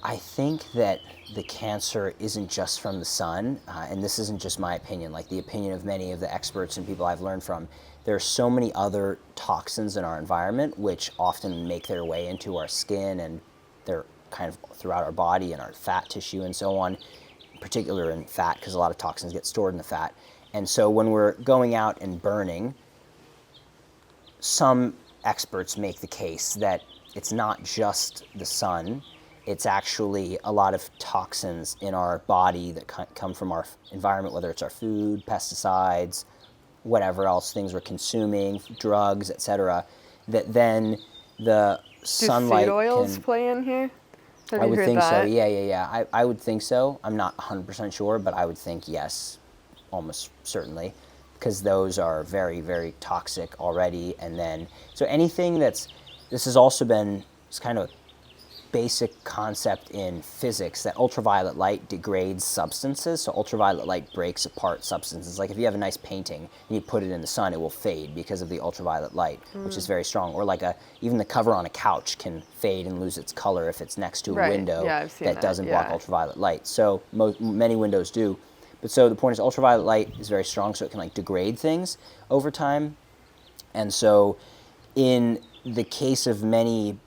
Speaker 1: I think that the cancer isn't just from the sun, and this isn't just my opinion, like the opinion of many of the experts and people I've learned from. There are so many other toxins in our environment which often make their way into our skin, and they're kind of throughout our body and our fat tissue and so on, in particular in fat, because a lot of toxins get stored in the fat. And so when we're going out and burning, some experts make the case that it's not just the sun, it's actually a lot of toxins in our body that come from our environment, whether it's our food, pesticides, whatever else, things we're consuming, drugs, etc., that then the sunlight
Speaker 2: seed oils play in here?
Speaker 1: I would think so. Yeah. I would think so. I'm not 100% sure, but I would think yes, almost certainly, because those are very, very toxic already. And then, so anything this has also been, it's kind of a basic concept in physics that ultraviolet light degrades substances. So ultraviolet light breaks apart substances. Like if you have a nice painting and you put it in the sun, it will fade because of the ultraviolet light, which is very strong. Or like even the cover on a couch can fade and lose its color if it's next to a window that doesn't block ultraviolet light. So many windows do. But so the point is ultraviolet light is very strong, so it can like degrade things over time. And so in the case of many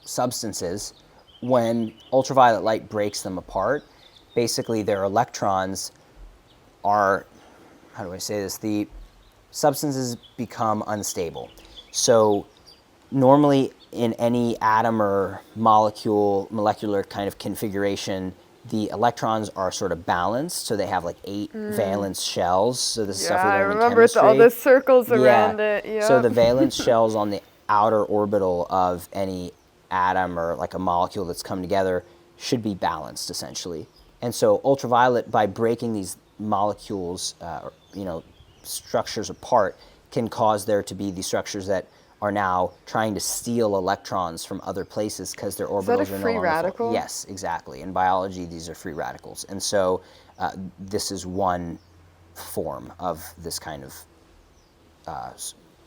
Speaker 1: substances, when ultraviolet light breaks them apart, basically their electrons are, how do I say this, the substances become unstable. So normally in any atom or molecular kind of configuration, the electrons are sort of balanced, so they have like 8 valence shells. So this is stuff we learned in chemistry.
Speaker 2: All the circles around it. Yep.
Speaker 1: So the valence shells on the outer orbital of any atom or like a molecule that's come together should be balanced essentially. And so ultraviolet, by breaking these molecules, structures apart, can cause there to be these structures that are now trying to steal electrons from other places because their orbitals are no longer
Speaker 2: Is that a free radical?
Speaker 1: Yes, exactly. In biology, these are free radicals. And so this is one form of this kind of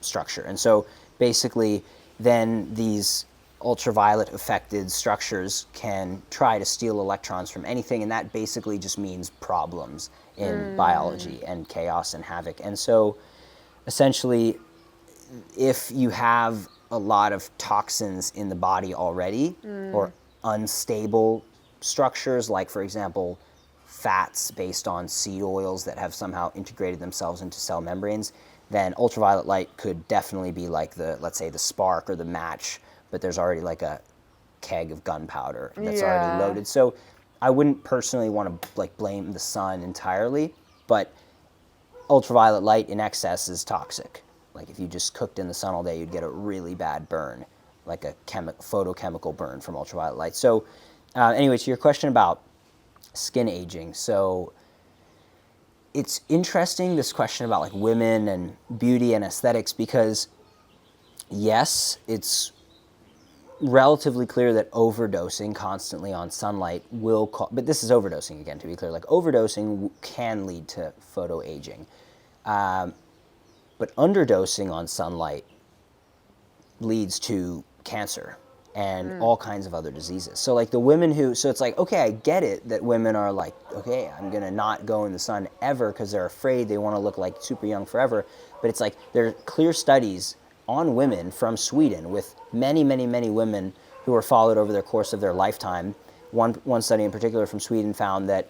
Speaker 1: structure. And so basically then these ultraviolet affected structures can try to steal electrons from anything, and that basically just means problems in biology and chaos and havoc. And so essentially, if you have a lot of toxins in the body already or unstable structures, like for example fats based on seed oils that have somehow integrated themselves into cell membranes, then ultraviolet light could definitely be like let's say the spark or the match, but there's already like a keg of gunpowder that's already loaded. So I wouldn't personally want to like blame the sun entirely, but ultraviolet light in excess is toxic. Like if you just cooked in the sun all day, you'd get a really bad burn, like a photochemical burn from ultraviolet light. So anyway, to your question about skin aging. So it's interesting, this question about like women and beauty and aesthetics, because yes, it's relatively clear that overdosing constantly on sunlight will cause, but this is overdosing again, to be clear, like overdosing can lead to photoaging. But underdosing on sunlight leads to cancer and all kinds of other diseases. So like the women who, so it's like, okay, I get it that women are like, okay, I'm gonna not go in the sun ever because they're afraid they want to look like super young forever. But it's like there are clear studies on women from Sweden with many, many, many women who were followed over the course of their lifetime. One study in particular from Sweden found that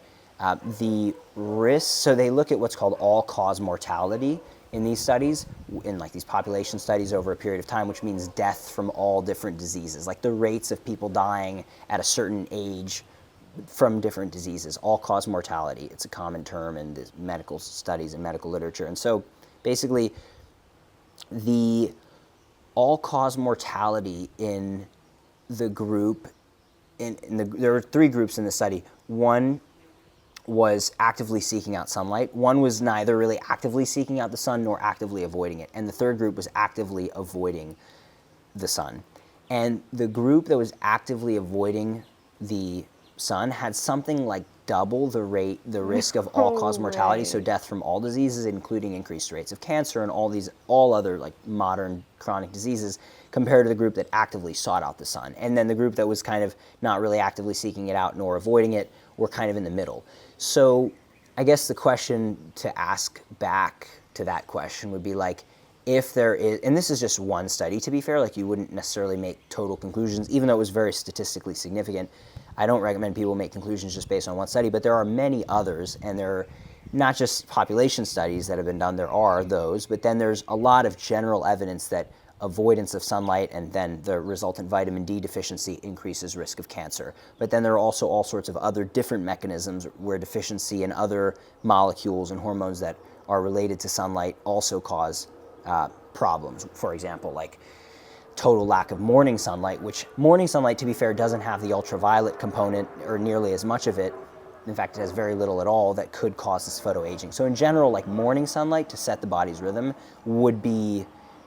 Speaker 1: the risk, so they look at what's called all-cause mortality in these studies, in like these population studies over a period of time, which means death from all different diseases, like the rates of people dying at a certain age from different diseases, all-cause mortality. It's a common term in the medical studies and medical literature. And so basically the all-cause mortality in the group, there were 3 groups in the study. One was actively seeking out sunlight. One was neither really actively seeking out the sun nor actively avoiding it. And the third group was actively avoiding the sun. And the group that was actively avoiding the sun had something like double the risk of all-cause mortality, so death from all diseases, including increased rates of cancer and all other like modern chronic diseases, compared to the group that actively sought out the sun. And then the group that was kind of not really actively seeking it out nor avoiding it were kind of in the middle. So I guess the question to ask back to that question would be like, if there is, and this is just one study to be fair, like you wouldn't necessarily make total conclusions, even though it was very statistically significant. I don't recommend people make conclusions just based on one study, but there are many others, and there are not just population studies that have been done, there are those, but then there's a lot of general evidence that avoidance of sunlight and then the resultant vitamin D deficiency increases risk of cancer. But then there are also all sorts of other different mechanisms where deficiency in other molecules and hormones that are related to sunlight also cause problems. For example, like total lack of morning sunlight, which morning sunlight, to be fair, doesn't have the ultraviolet component or nearly as much of it. In fact, it has very little at all that could cause this photoaging. So in general, like morning sunlight to set the body's rhythm would be,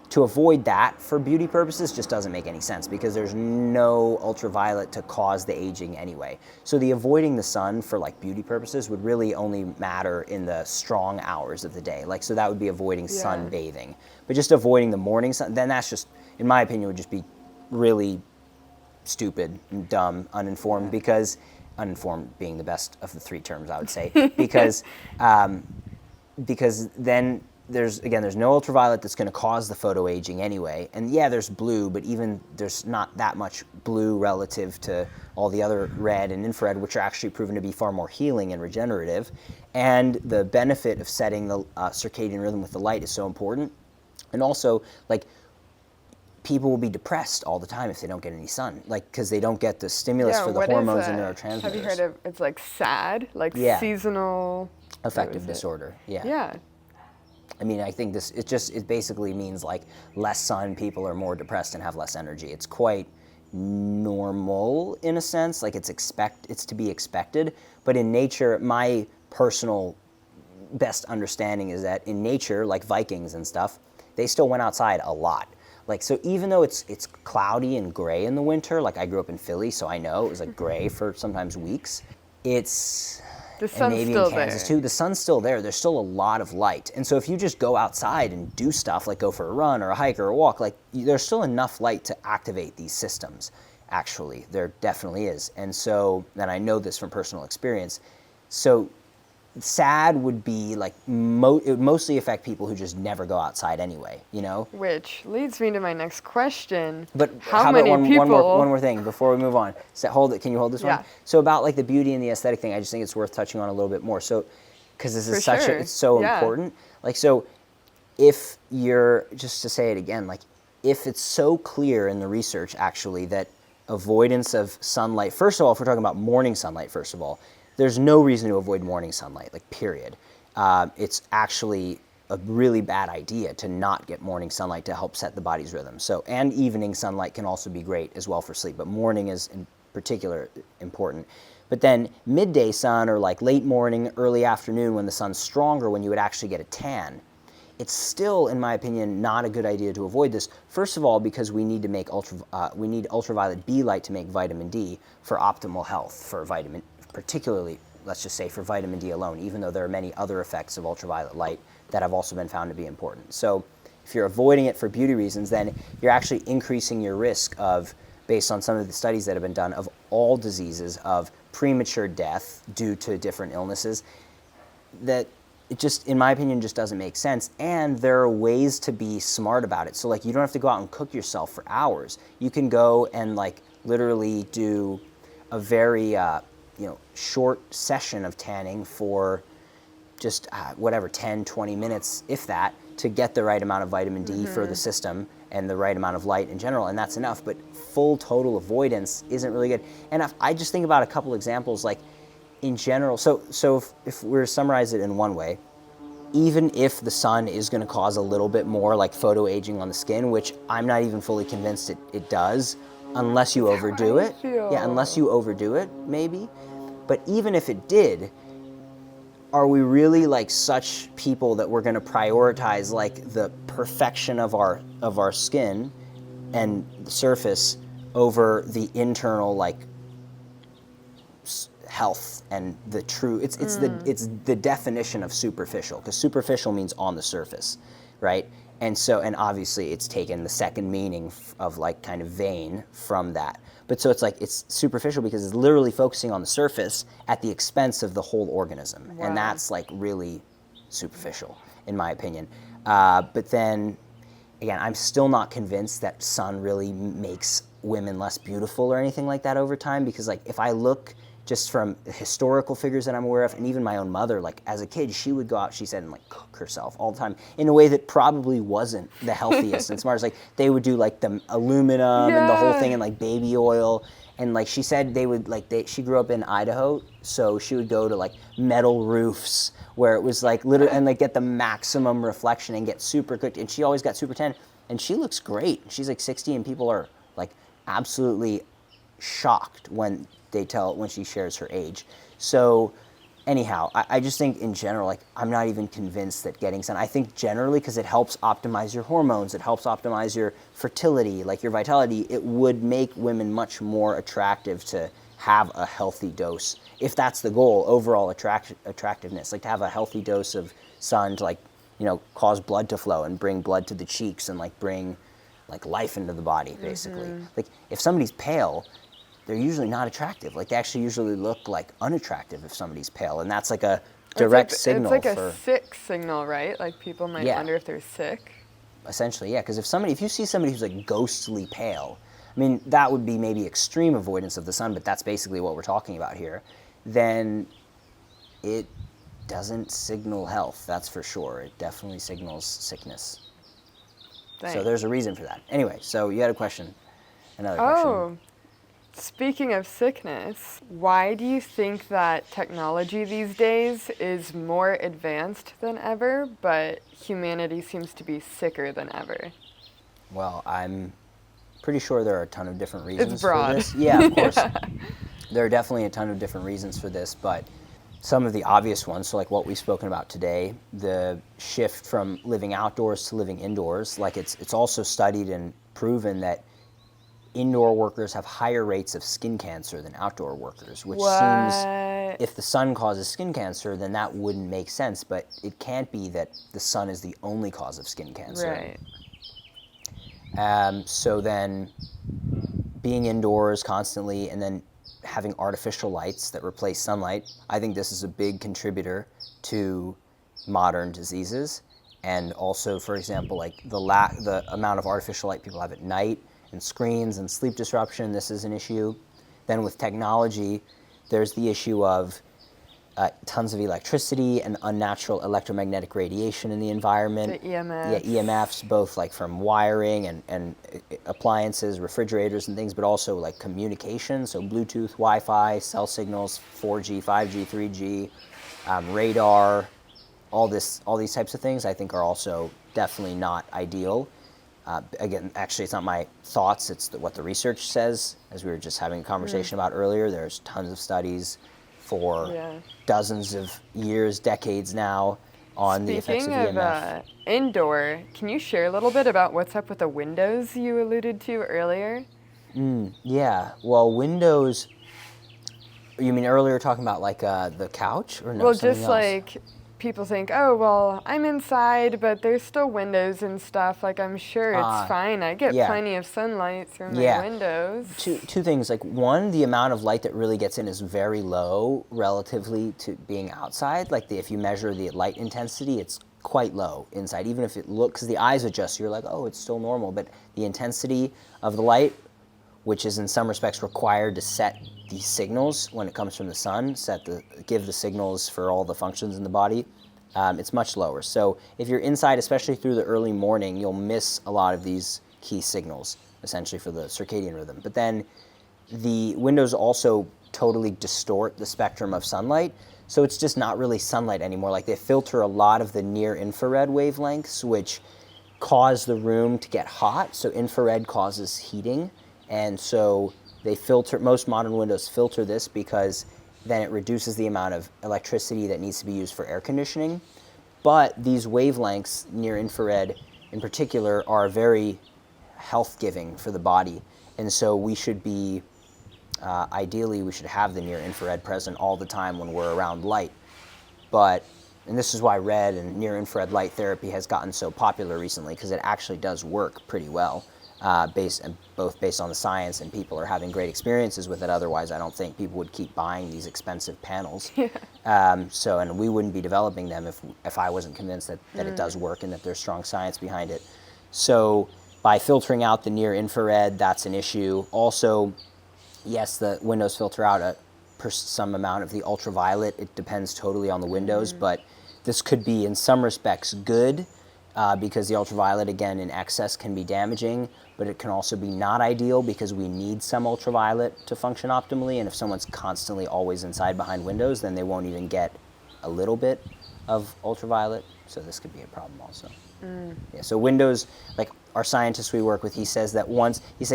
Speaker 1: to avoid that for beauty purposes just doesn't make any sense because there's no ultraviolet to cause the aging anyway. So the avoiding the sun for like beauty purposes would really only matter in the strong hours of the day. Like, so that would be avoiding sunbathing. But just avoiding the morning sun, then that's just, in my opinion, would just be really stupid and dumb, uninformed, because, uninformed being the best of the 3 terms, I would say, because then there's no ultraviolet that's going to cause the photoaging anyway. And yeah, there's blue, but even there's not that much blue relative to all the other red and infrared, which are actually proven to be far more healing and regenerative. And the benefit of setting the circadian rhythm with the light is so important. And also, like, people will be depressed all the time if they don't get any sun, like, because they don't get the stimulus for the hormones and neurotransmitters.
Speaker 2: Have you heard of, it's like SAD, like seasonal
Speaker 1: affective disorder?
Speaker 2: Yeah.
Speaker 1: I mean, I think it basically means like less sun, people are more depressed and have less energy. It's quite normal in a sense, like it's to be expected. But in nature, my personal best understanding is that in nature, like Vikings and stuff, they still went outside a lot. Like, so even though it's cloudy and gray in the winter, like I grew up in Philly, so I know it was like gray for sometimes weeks.
Speaker 2: The sun's
Speaker 1: maybe
Speaker 2: still
Speaker 1: in Kansas
Speaker 2: there.
Speaker 1: too. The sun's still there. There's still a lot of light. And so if you just go outside and do stuff like go for a run or a hike or a walk, like there's still enough light to activate these systems. Actually, there definitely is. And so, and I know this from personal experience. So SAD would be like, it would mostly affect people who just never go outside anyway, you know?
Speaker 2: Which leads me to my next question.
Speaker 1: But
Speaker 2: how
Speaker 1: about
Speaker 2: many
Speaker 1: one
Speaker 2: people?
Speaker 1: One more thing before we move on. So hold it. Can you hold this one? So about like the beauty and the aesthetic thing, I just think it's worth touching on a little bit more. So, because this is it's so important. Like, so if you're, just to say it again, like if it's so clear in the research actually that avoidance of sunlight, first of all, if we're talking about morning sunlight, first of all, there's no reason to avoid morning sunlight, like period. It's actually a really bad idea to not get morning sunlight to help set the body's rhythm. So, and evening sunlight can also be great as well for sleep, but morning is in particular important. But then midday sun or like late morning, early afternoon when the sun's stronger, when you would actually get a tan, it's still, in my opinion, not a good idea to avoid this. First of all, because we need to make ultraviolet B light to make vitamin D for optimal health, for vitamin, particularly, let's just say, for vitamin D alone, even though there are many other effects of ultraviolet light that have also been found to be important. So if you're avoiding it for beauty reasons, then you're actually increasing your risk of, based on some of the studies that have been done, of all diseases, of premature death due to different illnesses, that it just, in my opinion, just doesn't make sense. And there are ways to be smart about it. So like, you don't have to go out and cook yourself for hours. You can go and like literally do a very short session of tanning for just whatever, 10, 20 minutes, if that, to get the right amount of vitamin D for the system and the right amount of light in general, and that's enough. But full total avoidance isn't really good. And if I just think about a couple examples, like in general, so if we were to summarize it in one way, even if the sun is going to cause a little bit more like photoaging on the skin, which I'm not even fully convinced it does, unless you overdo it. Yeah, unless you overdo it, maybe. But even if it did, are we really like such people that we're going to prioritize like the perfection of our skin and the surface over the internal like health and the true? It's the definition of superficial, because superficial means on the surface, right? And obviously it's taken the second meaning of like kind of vain from that. But so it's like, it's superficial because it's literally focusing on the surface at the expense of the whole organism. Wow. And that's like really superficial, in my opinion. But then, again, I'm still not convinced that sun really makes women less beautiful or anything like that over time, because like, if I look just from the historical figures that I'm aware of, and even my own mother, like as a kid, she would go out, she said, and like cook herself all the time in a way that probably wasn't the healthiest and smartest. Like they would do like the aluminum and the whole thing and like baby oil. And like she said, they would like, she grew up in Idaho, so she would go to like metal roofs where it was like literally, and like get the maximum reflection and get super cooked. And she always got super tan, and she looks great. She's like 60, and people are like absolutely shocked when she shares her age. So anyhow, I just think in general, like I'm not even convinced that getting sun, I think generally because it helps optimize your hormones, it helps optimize your fertility, like your vitality, it would make women much more attractive to have a healthy dose, if that's the goal, overall attractiveness, like to have a healthy dose of sun to like, cause blood to flow and bring blood to the cheeks and like bring like life into the body, basically. Like if somebody's pale, they're usually not attractive. Like they actually usually look like unattractive if somebody's pale, and that's like a direct signal.
Speaker 2: It's like a sick signal, right? Like people might wonder if they're sick.
Speaker 1: Essentially, yeah. Because if you see somebody who's like ghostly pale, I mean that would be maybe extreme avoidance of the sun, but that's basically what we're talking about here. Then it doesn't signal health. That's for sure. It definitely signals sickness. Thanks. So there's a reason for that. Anyway, so you had a question. Another question.
Speaker 2: Speaking of sickness, why do you think that technology these days is more advanced than ever, but humanity seems to be sicker than ever?
Speaker 1: Well, I'm pretty sure there are a ton of different reasons
Speaker 2: it's broad.
Speaker 1: for this. Yeah, of course. There are definitely a ton of different reasons for this, but some of the obvious ones, so like what we've spoken about today, the shift from living outdoors to living indoors, like it's also studied and proven that indoor workers have higher rates of skin cancer than outdoor workers, which seems, if the sun causes skin cancer, then that wouldn't make sense, but it can't be that the sun is the only cause of skin cancer. Right. So then being indoors constantly and then having artificial lights that replace sunlight, I think this is a big contributor to modern diseases. And also, for example, like the amount of artificial light people have at night, and screens and sleep disruption, this is an issue. Then with technology, there's the issue of tons of electricity and unnatural electromagnetic radiation in the environment.
Speaker 2: The EMFs.
Speaker 1: Yeah, EMFs, both like from wiring and appliances, refrigerators and things, but also like communication, so Bluetooth, Wi-Fi, cell signals, 4G, 5G, 3G, radar, all these types of things I think are also definitely not ideal. Again, actually, it's not my thoughts, it's what the research says. As we were just having a conversation about earlier, there's tons of studies for dozens of years, decades now, on the effects of EMF.
Speaker 2: Speaking of indoor, can you share a little bit about what's up with the windows you alluded to earlier?
Speaker 1: Yeah, well, windows, you mean earlier talking about like the couch or no?
Speaker 2: Well,
Speaker 1: something
Speaker 2: just
Speaker 1: else?
Speaker 2: like people think, oh, well, I'm inside, but there's still windows and stuff. Like, I'm sure it's fine. I get plenty of sunlight through my windows.
Speaker 1: Two things. Like, one, the amount of light that really gets in is very low relatively to being outside. Like, if you measure the light intensity, it's quite low inside. Even if it looks, because the eyes adjust, you're like, oh, it's still normal. But the intensity of the light, which is in some respects required to set these signals when it comes from the sun, give the signals for all the functions in the body, it's much lower. So if you're inside, especially through the early morning, you'll miss a lot of these key signals, essentially for the circadian rhythm. But then the windows also totally distort the spectrum of sunlight, so it's just not really sunlight anymore. Like, they filter a lot of the near infrared wavelengths, which cause the room to get hot. So infrared causes heating. And so most modern windows filter this because then it reduces the amount of electricity that needs to be used for air conditioning. But these wavelengths, near infrared in particular, are very health-giving for the body. And so we should be, ideally, we should have the near infrared present all the time when we're around light. And this is why red and near infrared light therapy has gotten so popular recently, because it actually does work pretty well. Both based on the science, and people are having great experiences with it. Otherwise, I don't think people would keep buying these expensive panels. And we wouldn't be developing them if I wasn't convinced that it does work and that there's strong science behind it. So by filtering out the near infrared, that's an issue. Also, yes, the windows filter out some amount of the ultraviolet. It depends totally on the windows, but this could be in some respects good. Because the ultraviolet, again, in excess can be damaging, but it can also be not ideal because we need some ultraviolet to function optimally. And if someone's constantly always inside behind windows, then they won't even get a little bit of ultraviolet. So this could be a problem also. Yeah, so windows, like our scientist we work with, he said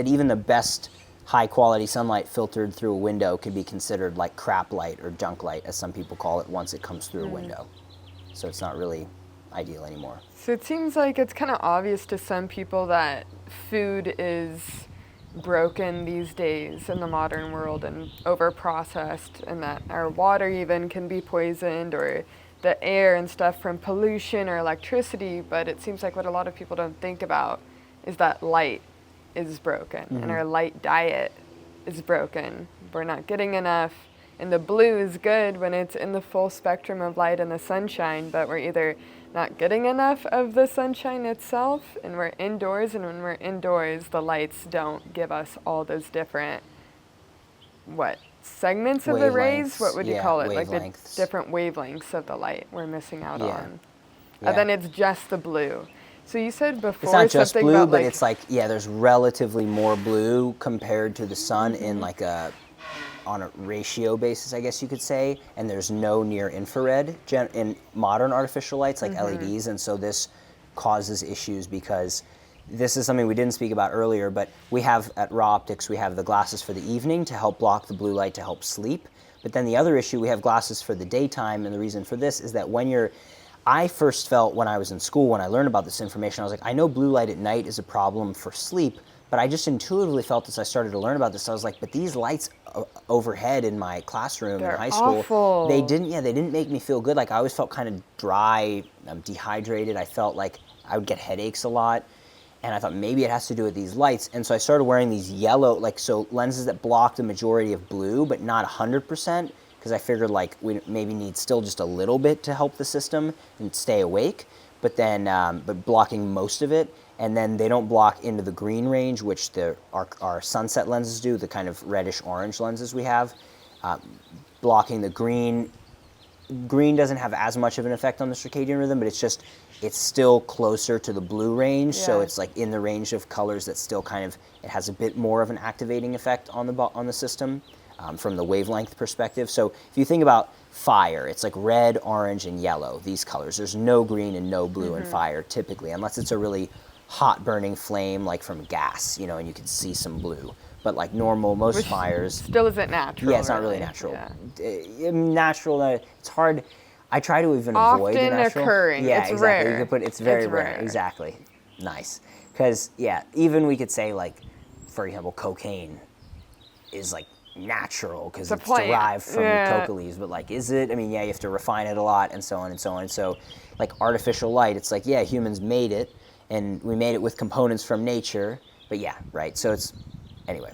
Speaker 1: even the best high quality sunlight filtered through a window could be considered like crap light or junk light, as some people call it, once it comes through a window. So it's not really ideal anymore.
Speaker 2: So it seems like it's kind of obvious to some people that food is broken these days in the modern world and over-processed, and that our water even can be poisoned, or the air and stuff from pollution or electricity. But it seems like what a lot of people don't think about is that light is broken, and our light diet is broken. We're not getting enough. And the blue is good when it's in the full spectrum of light and the sunshine, but we're either not getting enough of the sunshine itself, and we're indoors, and when we're indoors, the lights don't give us all those different, segments of the rays? What would you call it? Like the different wavelengths of the light we're missing out on. And then it's just the blue. So you said before
Speaker 1: it's not just blue,
Speaker 2: about
Speaker 1: but it's there's relatively more blue compared to the sun in on a ratio basis, I guess you could say, and there's no near infrared in modern artificial lights like LEDs, and so this causes issues because this is something we didn't speak about earlier, but we have at Raw Optics, we have the glasses for the evening to help block the blue light to help sleep, but then the other issue, we have glasses for the daytime, and the reason for this is that I first felt when I was in school, when I learned about this information, I was like, I know blue light at night is a problem for sleep, but I just intuitively felt as I started to learn about this, I was like, but these lights overhead in my classroom in high school,
Speaker 2: awful.
Speaker 1: They didn't make me feel good. Like, I always felt kind of dry, dehydrated. I felt like I would get headaches a lot. And I thought maybe it has to do with these lights. And so I started wearing these yellow, lenses that block the majority of blue, but not 100%, because I figured we maybe need still just a little bit to help the system and stay awake, but blocking most of it. And then they don't block into the green range, which our sunset lenses do, the kind of reddish-orange lenses we have. Blocking the green. Green doesn't have as much of an effect on the circadian rhythm, but it's still closer to the blue range, so it's in the range of colors that still it has a bit more of an activating effect on the system from the wavelength perspective. So if you think about fire, it's like red, orange, and yellow, these colors. There's no green and no blue in fire, typically, unless it's a really hot burning flame from gas, and you can see some blue. But most fires
Speaker 2: still isn't natural.
Speaker 1: Yeah, it's not really natural. Yeah. Natural, it's hard. I try to even avoid the natural.
Speaker 2: Often occurring.
Speaker 1: Yeah,
Speaker 2: it's
Speaker 1: exactly.
Speaker 2: rare.
Speaker 1: You could put it's very rare. Exactly. Nice. Because even we could say for example, cocaine is natural because it's
Speaker 2: plant.
Speaker 1: derived from
Speaker 2: Yeah.
Speaker 1: coca leaves, but like, is it? I mean, yeah, you have to refine it a lot and so on and so on. So like artificial light, it's like, yeah, humans made it and we made it with components from nature, but yeah, right. So it's, anyway.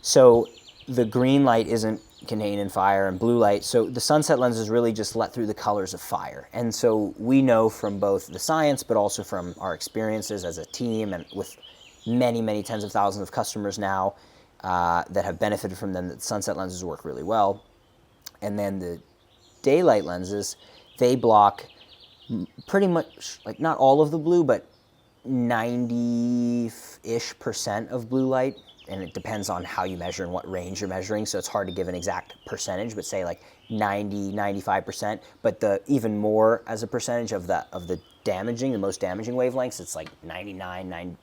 Speaker 1: So the green light isn't contained in fire and blue light. So the sunset lenses really just let through the colors of fire. And so we know from both the science, but also from our experiences as a team and with many, many tens of thousands of customers now that have benefited from them, that sunset lenses work really well. And then the daylight lenses, they block pretty much, like not all of the blue, but 90-ish% of blue light. And it depends on how you measure and what range you're measuring. So it's hard to give an exact percentage, but say like 90, 95%. But the even more as a percentage of the damaging, the most damaging wavelengths, it's like 99,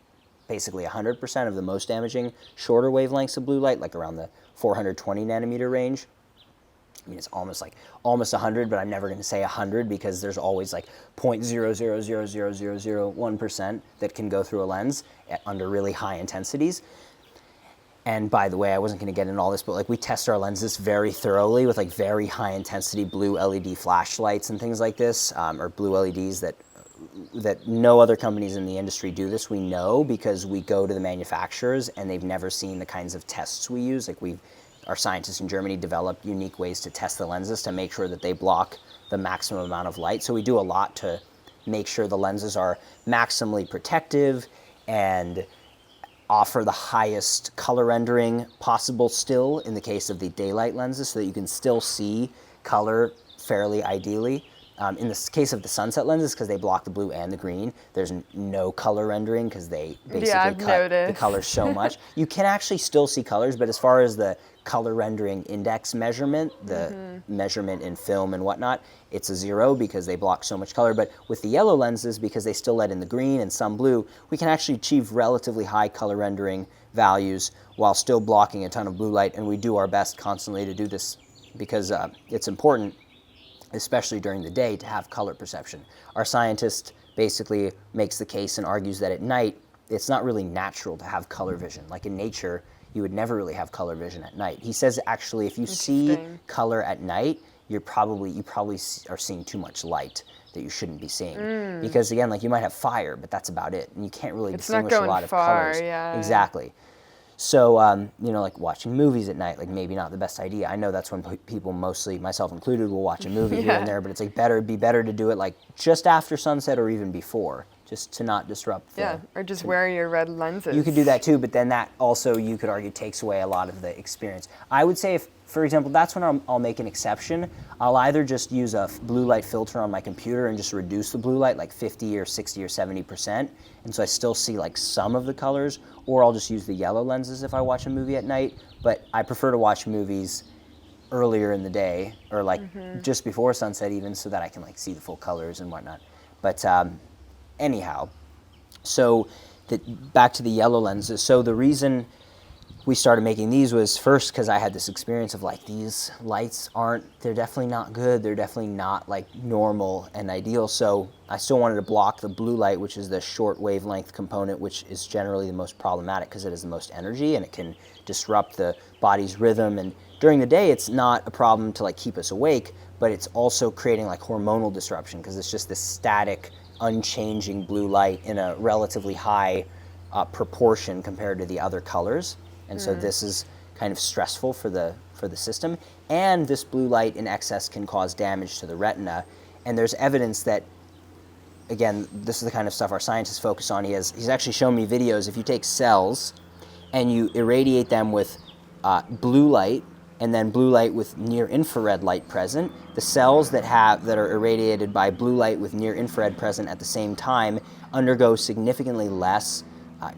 Speaker 1: basically 100% of the most damaging shorter wavelengths of blue light, like around the 420 nanometer range. I mean, it's almost 100, but I'm never going to say 100 because there's always like 0.0000001% that can go through a lens under really high intensities. And by the way, I wasn't going to get into all this, but like we test our lenses very thoroughly with like very high intensity blue LED flashlights and things like this, or blue LEDs that no other companies in the industry do this. We know because we go to the manufacturers and they've never seen the kinds of tests we use. Like our scientists in Germany developed unique ways to test the lenses to make sure that they block the maximum amount of light. So we do a lot to make sure the lenses are maximally protective and offer the highest color rendering possible still in the case of the daylight lenses so that you can still see color fairly ideally. In the case of the sunset lenses, because they block the blue and the green, there's no color rendering because they basically cut the colors so much. You can actually still see colors, but as far as the color rendering index measurement, the measurement in film and whatnot, it's a 0 because they block so much color. But with the yellow lenses, because they still let in the green and some blue, we can actually achieve relatively high color rendering values while still blocking a ton of blue light. And we do our best constantly to do this because it's important, especially during the day, to have color perception. Our scientist basically makes the case and argues that at night, it's not really natural to have color vision. Like in nature, you would never really have color vision at night. He says actually if you see color at night, you probably are seeing too much light that you shouldn't be seeing. Because again, like you might have fire, but that's about it. And you can't really distinguish a lot of colors.
Speaker 2: Yeah.
Speaker 1: Exactly. So, like watching movies at night, like maybe not the best idea. I know that's when people, mostly myself included, will watch a movie here and there, but it's like it'd be better to do it like just after sunset or even before, just to not disrupt
Speaker 2: or just wear your red lenses.
Speaker 1: You could do that too, but then that also, you could argue, takes away a lot of the experience. I would say if, for example, that's when I'll make an exception. I'll either just use a blue light filter on my computer and just reduce the blue light like 50 or 60 or 70%, and so I still see like some of the colors, or I'll just use the yellow lenses if I watch a movie at night. But I prefer to watch movies earlier in the day, or like just before sunset even, so that I can like see the full colors and whatnot. But anyhow, so back to the yellow lenses. So the reason we started making these was first because I had this experience of like, these lights they're definitely not good. They're definitely not like normal and ideal. So I still wanted to block the blue light, which is the short wavelength component, which is generally the most problematic because it has the most energy and it can disrupt the body's rhythm. And during the day, it's not a problem to like keep us awake, but it's also creating like hormonal disruption because it's just this static, unchanging blue light in a relatively high proportion compared to the other colors. And so this is kind of stressful for the system. And this blue light in excess can cause damage to the retina. And there's evidence that, again, this is the kind of stuff our scientists focus on. He's actually shown me videos. If you take cells and you irradiate them with blue light, and then blue light with near infrared light present, the cells that are irradiated by blue light with near infrared present at the same time undergo significantly less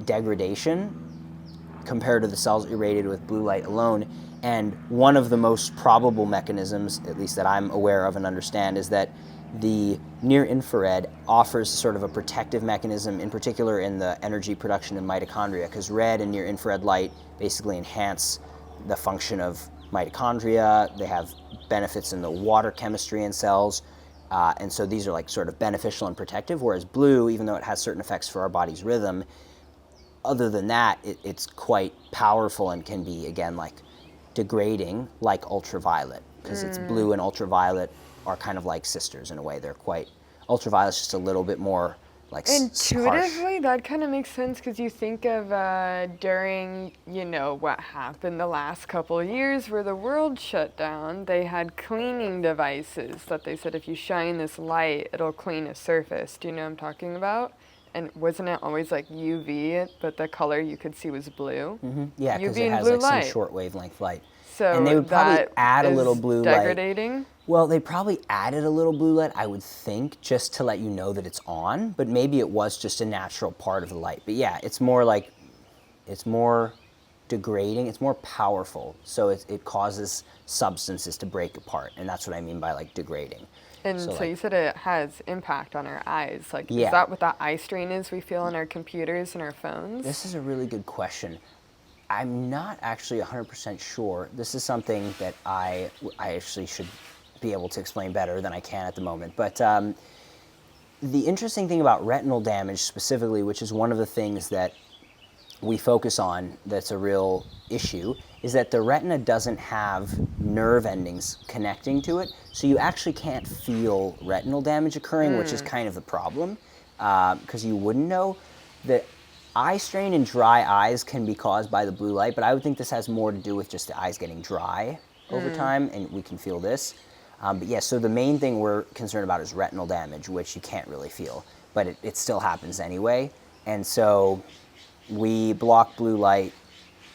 Speaker 1: degradation compared to the cells irradiated with blue light alone. And one of the most probable mechanisms, at least that I'm aware of and understand, is that the near infrared offers sort of a protective mechanism, in particular in the energy production in mitochondria, because red and near infrared light basically enhance the function of mitochondria. They have benefits in the water chemistry in cells. And so these are like sort of beneficial and protective, whereas blue, even though it has certain effects for our body's rhythm, other than that, it's quite powerful and can be, again, like degrading like ultraviolet, because it's blue and ultraviolet are kind of like sisters in a way. They're quite, ultraviolet's just a little bit more like harsh.
Speaker 2: Intuitively, that kind of makes sense because you think of during, what happened the last couple of years where the world shut down, they had cleaning devices that they said if you shine this light, it'll clean a surface. Do you know what I'm talking about? And wasn't it always like UV, but the color you could see was blue?
Speaker 1: Mm-hmm. Yeah, because
Speaker 2: UV
Speaker 1: it
Speaker 2: and
Speaker 1: has
Speaker 2: blue
Speaker 1: like
Speaker 2: light.
Speaker 1: some short wavelength light.
Speaker 2: So
Speaker 1: and they would probably
Speaker 2: that
Speaker 1: add a
Speaker 2: is
Speaker 1: little blue
Speaker 2: degrading?
Speaker 1: light. Well, they probably added a little blue light, I would think, just to let you know that it's on, but maybe it was just a natural part of the light. But yeah, it's more degrading, it's more powerful, so it causes substances to break apart, and that's what I mean by like degrading.
Speaker 2: And so
Speaker 1: like,
Speaker 2: you said it has impact on our eyes. Like,
Speaker 1: yeah.
Speaker 2: Is that what that eye strain is we feel on our computers and our phones?
Speaker 1: This is a really good question. I'm not actually 100% sure. This is something that I actually should be able to explain better than I can at the moment. But the interesting thing about retinal damage specifically, which is one of the things that we focus on that's a real issue, is that the retina doesn't have nerve endings connecting to it. So you actually can't feel retinal damage occurring, which is kind of the problem, because you wouldn't know. The eye strain in dry eyes can be caused by the blue light, but I would think this has more to do with just the eyes getting dry over time, and we can feel this. But yeah, so the main thing we're concerned about is retinal damage, which you can't really feel, but it still happens anyway. And so we block blue light,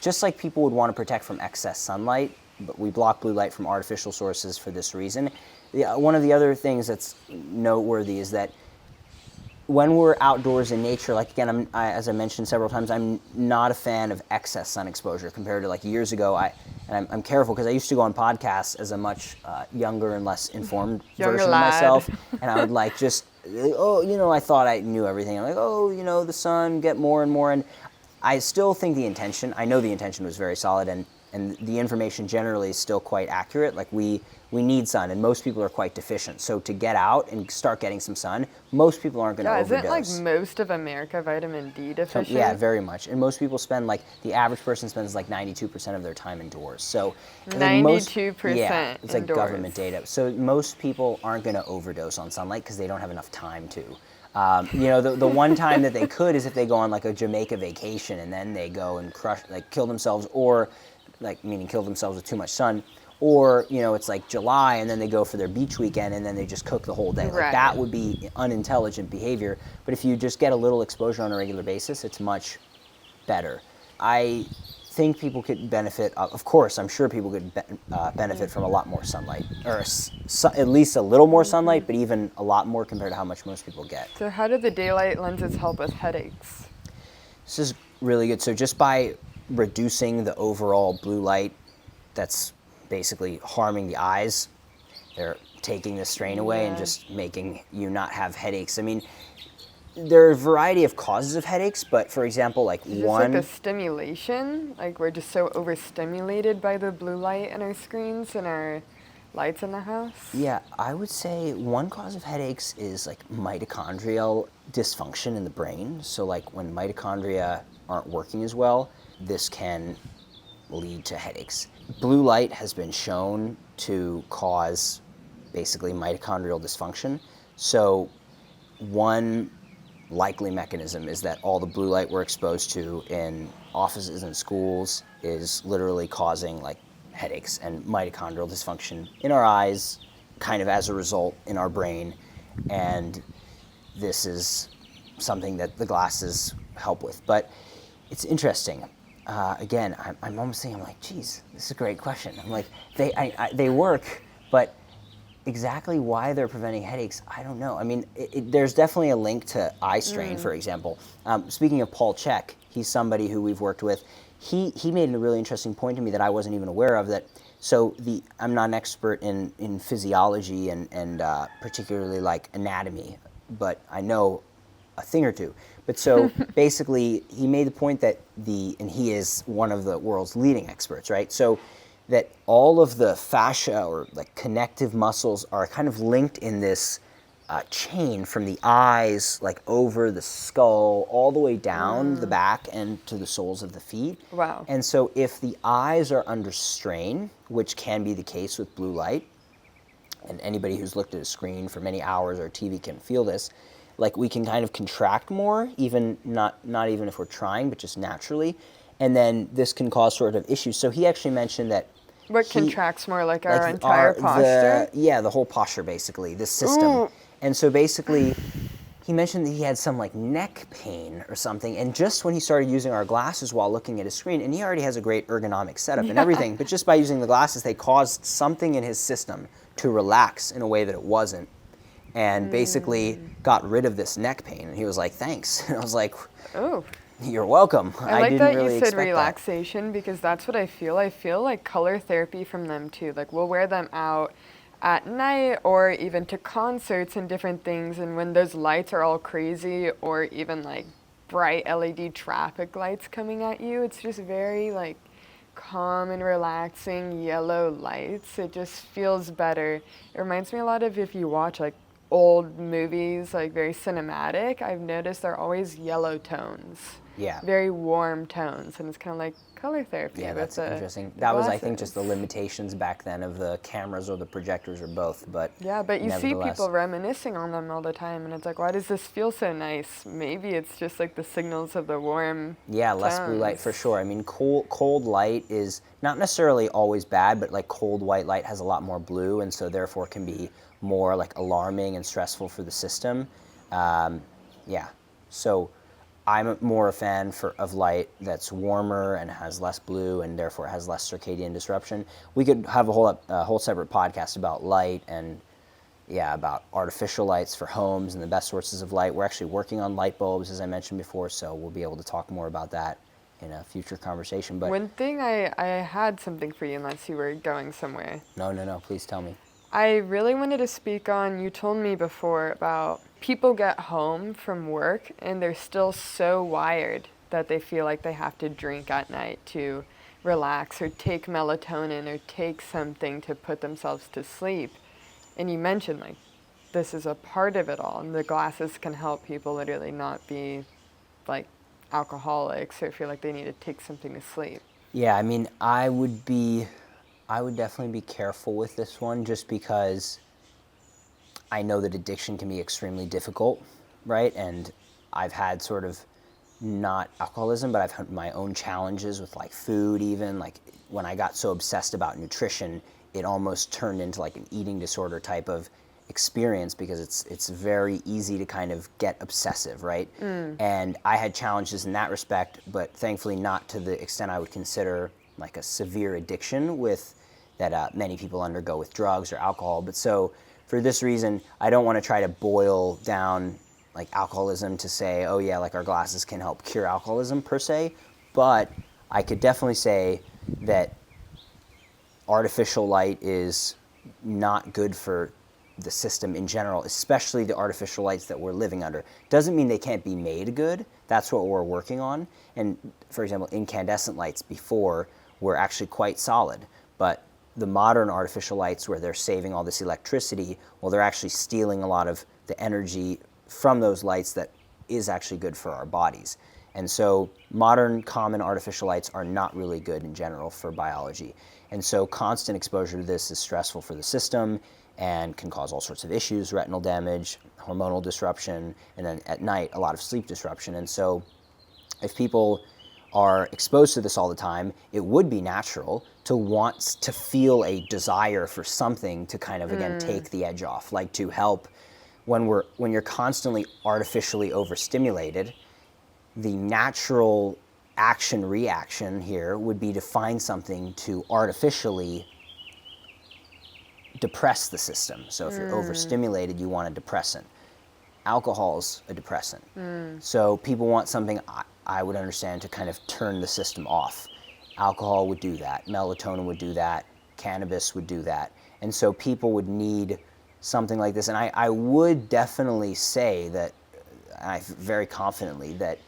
Speaker 1: just like people would want to protect from excess sunlight, but we block blue light from artificial sources for this reason. One of the other things that's noteworthy is that when we're outdoors in nature, like again, as I mentioned several times, I'm not a fan of excess sun exposure compared to like years ago. I'm careful because I used to go on podcasts as a much younger and less informed version of myself, and I would like just, I thought I knew everything. I'm like, the sun, get more and more, and I still think I know the intention was very solid, and the information generally is still quite accurate. Like we need sun, and most people are quite deficient. So to get out and start getting some sun, most people aren't going to overdose.
Speaker 2: Isn't like most of America vitamin D deficient?
Speaker 1: Yeah, very much. And most people spend the average person spends like 92% of their time indoors. So
Speaker 2: 92%.
Speaker 1: Yeah, it's like
Speaker 2: indoors.
Speaker 1: Government data. So most people aren't going to overdose on sunlight because they don't have enough time to. The one time that they could is if they go on like a Jamaica vacation and then they go and kill themselves, or meaning kill themselves with too much sun. Or, it's like July and then they go for their beach weekend and then they just cook the whole day.
Speaker 2: Right.
Speaker 1: That would be unintelligent behavior. But if you just get a little exposure on a regular basis, it's much better. I think people could benefit, of course, I'm sure people could benefit from a lot more sunlight. Or at least a little more sunlight, but even a lot more compared to how much most people get.
Speaker 2: So how do the daylight lenses help with headaches?
Speaker 1: This is really good. So just by reducing the overall blue light that's basically harming the eyes, they're taking the strain away and just making you not have headaches. I mean, there are a variety of causes of headaches, but for example, like
Speaker 2: Is
Speaker 1: one...
Speaker 2: like the stimulation? Like we're just so overstimulated by the blue light in our screens and our lights in the house?
Speaker 1: Yeah, I would say one cause of headaches is like mitochondrial dysfunction in the brain. So like when mitochondria aren't working as well, this can lead to headaches. Blue light has been shown to cause basically mitochondrial dysfunction. So one likely mechanism is that all the blue light we're exposed to in offices and schools is literally causing like headaches and mitochondrial dysfunction in our eyes, kind of as a result in our brain. And this is something that the glasses help with. But it's interesting. Again, I'm almost thinking, I'm like, geez, this is a great question. I'm like, they work, but exactly why they're preventing headaches, I don't know. I mean, there's definitely a link to eye strain, for example. Speaking of Paul Chek, he's somebody who we've worked with. He made a really interesting point to me that I wasn't even aware of. I'm not an expert in physiology and particularly like anatomy, but I know a thing or two. But so basically, he made the point that and he is one of the world's leading experts, right? So that all of the fascia or like connective muscles are kind of linked in this chain from the eyes, like over the skull, all the way down the back and to the soles of the feet.
Speaker 2: Wow.
Speaker 1: And so if the eyes are under strain, which can be the case with blue light, and anybody who's looked at a screen for many hours or TV can feel this, like we can kind of contract more, even not even if we're trying, but just naturally. And then this can cause sort of issues. So he actually mentioned that
Speaker 2: What contracts more, like our entire posture?
Speaker 1: The whole posture, basically, the system.
Speaker 2: Ooh.
Speaker 1: And so basically, he mentioned that he had some like neck pain or something. And just when he started using our glasses while looking at his screen, and he already has a great ergonomic setup and everything, but just by using the glasses, they caused something in his system to relax in a way that it wasn't. And basically got rid of this neck pain. And he was like, thanks. And I was like,
Speaker 2: Oh.
Speaker 1: you're welcome.
Speaker 2: I like
Speaker 1: didn't
Speaker 2: that
Speaker 1: really
Speaker 2: you said
Speaker 1: expect
Speaker 2: relaxation because that's what I feel. I feel like color therapy from them too. Like we'll wear them out at night or even to concerts and different things. And when those lights are all crazy or even like bright LED traffic lights coming at you, it's just very like calm and relaxing yellow lights. It just feels better. It reminds me a lot of if you watch like old movies, like very cinematic, I've noticed they're always yellow tones.
Speaker 1: Yeah.
Speaker 2: Very warm tones, and it's kind of like color therapy.
Speaker 1: Yeah,
Speaker 2: with
Speaker 1: that's
Speaker 2: the
Speaker 1: interesting. That was, I think,
Speaker 2: glasses.
Speaker 1: just the limitations back then of the cameras or the projectors or both. But
Speaker 2: Yeah, but you see
Speaker 1: nevertheless.
Speaker 2: people reminiscing on them all the time, and it's like, why does this feel so nice? Maybe it's just like the signals of the warm.
Speaker 1: Yeah, less blue light
Speaker 2: tones.
Speaker 1: for sure. I mean, cold light is not necessarily always bad, but like cold white light has a lot more blue, and so therefore can be more like alarming and stressful for the system. Yeah, so I'm more a fan of light that's warmer and has less blue and therefore has less circadian disruption. We could have a whole separate podcast about light and about artificial lights for homes and the best sources of light. We're actually working on light bulbs, as I mentioned before, so we'll be able to talk more about that in a future conversation. But
Speaker 2: One thing I had something for you, unless you were going somewhere.
Speaker 1: no, please tell me.
Speaker 2: I really wanted to speak on, you told me before about people get home from work and they're still so wired that they feel like they have to drink at night to relax or take melatonin or take something to put themselves to sleep. And you mentioned like this is a part of it all, and the glasses can help people literally not be like alcoholics or feel like they need to take something to sleep.
Speaker 1: Yeah, I mean, I would definitely be careful with this one just because I know that addiction can be extremely difficult, right? And I've had sort of not alcoholism, but I've had my own challenges with like food even. Like when I got so obsessed about nutrition, it almost turned into like an eating disorder type of experience because it's very easy to kind of get obsessive, right? And I had challenges in that respect, but thankfully not to the extent I would consider like a severe addiction with that many people undergo with drugs or alcohol. But so for this reason, I don't want to try to boil down like alcoholism to say, oh yeah, like our glasses can help cure alcoholism per se, but I could definitely say that artificial light is not good for the system in general, especially the artificial lights that we're living under. Doesn't mean they can't be made good. That's what we're working on. And for example, incandescent lights before were actually quite solid, but the modern artificial lights where they're saving all this electricity, well, they're actually stealing a lot of the energy from those lights that is actually good for our bodies. And so modern common artificial lights are not really good in general for biology. And so constant exposure to this is stressful for the system and can cause all sorts of issues, retinal damage, hormonal disruption, and then at night, a lot of sleep disruption. And so if people are exposed to this all the time, it would be natural to want to feel a desire for something to kind of, again, take the edge off, like to help when you're constantly artificially overstimulated, the natural action-reaction here would be to find something to artificially depress the system. So if you're overstimulated, you want a depressant. Alcohol's a depressant. So people want something, I would understand, to kind of turn the system off. Alcohol would do that. Melatonin would do that. Cannabis would do that. And so people would need something like this. And I would definitely say that, very confidently, that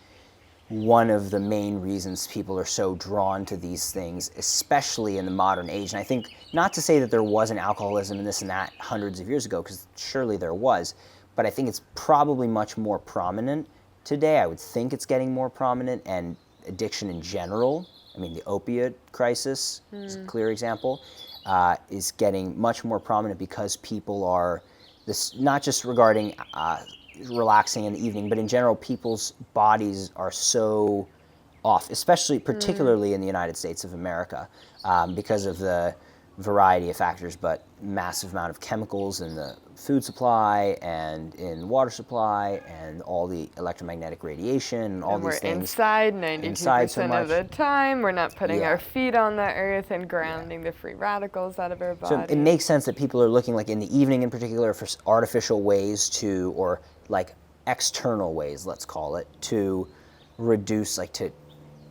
Speaker 1: one of the main reasons people are so drawn to these things, especially in the modern age, and I think not to say that there wasn't alcoholism and this and that hundreds of years ago, because surely there was, but I think it's probably much more prominent today. I would think it's getting more prominent, and addiction in general, I mean, the opiate crisis is a clear example, is getting much more prominent because people are, this not just regarding relaxing in the evening, but in general, people's bodies are so off, especially particularly in the United States of America, because of the variety of factors, but massive amount of chemicals in the food supply and in water supply and all the electromagnetic radiation and all these things.
Speaker 2: Inside 92%
Speaker 1: so
Speaker 2: of the time. We're not putting
Speaker 1: Yeah.
Speaker 2: our feet on the earth and grounding the free radicals out of our body.
Speaker 1: So it makes sense that people are looking, like in the evening in particular, for artificial ways to, or like external ways, let's call it, to reduce, like to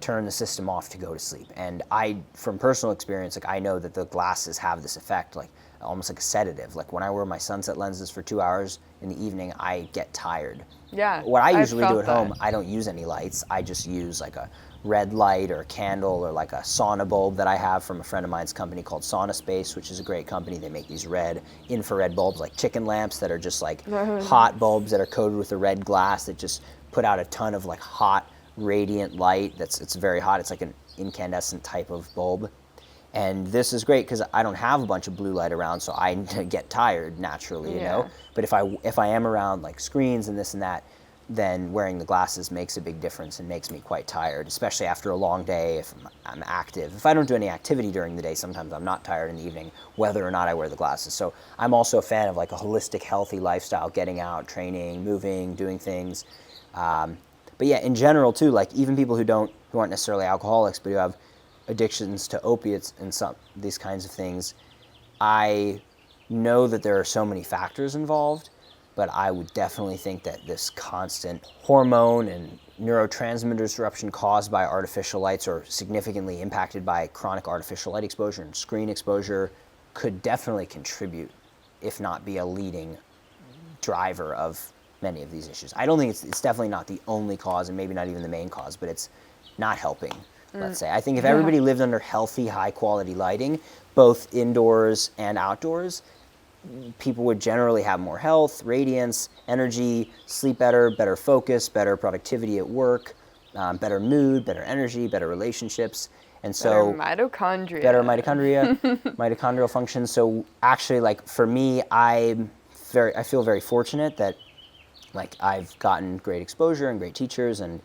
Speaker 1: turn the system off to go to sleep. And I, from personal experience, like I know that the glasses have this effect, like almost like a sedative. Like when I wear my sunset lenses for 2 hours in the evening, I get tired.
Speaker 2: Yeah.
Speaker 1: What I usually do
Speaker 2: felt
Speaker 1: at home,
Speaker 2: that.
Speaker 1: I don't use any lights. I just use like a red light or a candle or like a sauna bulb that I have from a friend of mine's company called Sauna Space, which is a great company. They make these red infrared bulbs, like chicken lamps, that are just like hot bulbs that are coated with a red glass that just put out a ton of like hot radiant light. It's very hot. It's like an incandescent type of bulb. And this is great because I don't have a bunch of blue light around, so I get tired naturally, you know. But if I am around like screens and this and that, then wearing the glasses makes a big difference and makes me quite tired, especially after a long day if I'm active. If I don't do any activity during the day, sometimes I'm not tired in the evening, whether or not I wear the glasses. So I'm also a fan of like a holistic, healthy lifestyle, getting out, training, moving, doing things. But yeah, in general too, like even people who aren't necessarily alcoholics, but who have addictions to opiates and these kinds of things, I know that there are so many factors involved, but I would definitely think that this constant hormone and neurotransmitter disruption caused by artificial lights, or significantly impacted by chronic artificial light exposure and screen exposure, could definitely contribute, if not be a leading driver of many of these issues. I don't think it's definitely not the only cause, and maybe not even the main cause, but it's not helping, let's say. I think if everybody lived under healthy, high-quality lighting, both indoors and outdoors, people would generally have more health, radiance, energy, sleep better, better focus, better productivity at work, better mood, better energy, better relationships. And so
Speaker 2: better mitochondria,
Speaker 1: mitochondrial function. So actually, like for me, I feel very fortunate that like I've gotten great exposure and great teachers and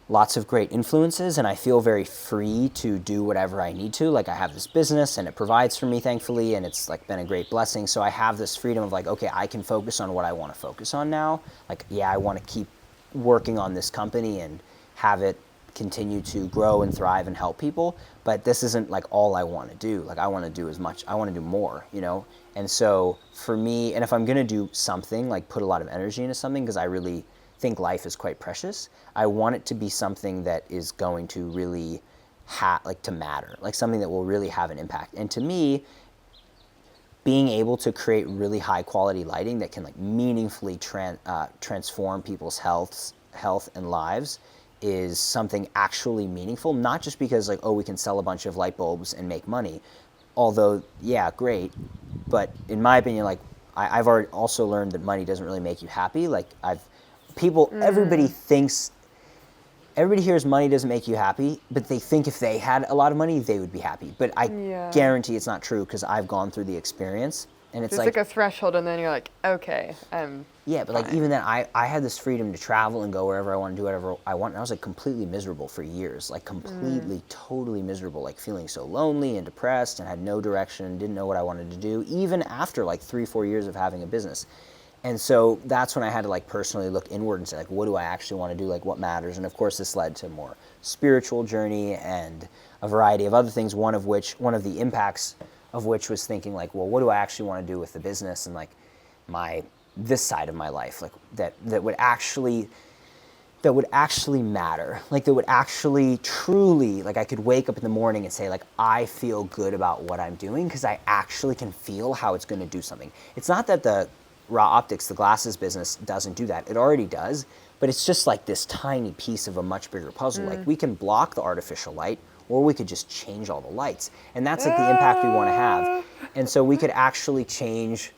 Speaker 1: lots of great influences, and I feel very free to do whatever I need to. Like I have this business and it provides for me, thankfully, and it's like been a great blessing. So I have this freedom of like, okay, I can focus on what I want to focus on now. Like, yeah, I want to keep working on this company and have it continue to grow and thrive and help people, but this isn't like all I want to do. Like I want to do I want to do more, you know? And so for me, and if I'm going to do something, like put a lot of energy into something, because I really think life is quite precious, I want it to be something that is going to really to matter, like something that will really have an impact. And to me, being able to create really high quality lighting that can like meaningfully transform people's health and lives is something actually meaningful, not just because like, oh, we can sell a bunch of light bulbs and make money, although, yeah, great. But in my opinion, like I've already also learned that money doesn't really make you happy. Like everybody hears money doesn't make you happy, but they think if they had a lot of money, they would be happy. But I guarantee it's not true, because I've gone through the experience, and it's
Speaker 2: like a threshold, and then you're like, okay,
Speaker 1: yeah, but like even then, I had this freedom to travel and go wherever I want, to do whatever I want, and I was like completely miserable for years, like completely, totally miserable, like feeling so lonely and depressed and had no direction, didn't know what I wanted to do, even after like 3-4 years of having a business. And so that's when I had to like personally look inward and say like, what do I actually want to do? Like what matters? And of course this led to a more spiritual journey and a variety of other things, one of the impacts of which was thinking like, well, what do I actually want to do with the business and like this side of my life, like that would actually matter, like that would actually truly, like I could wake up in the morning and say like, I feel good about what I'm doing because I actually can feel how it's going to do something. It's not that the Raw Optics, the glasses business, doesn't do that. It already does, but it's just like this tiny piece of a much bigger puzzle. Like we can block the artificial light, or we could just change all the lights. And that's like the impact we want to have. And so we could actually change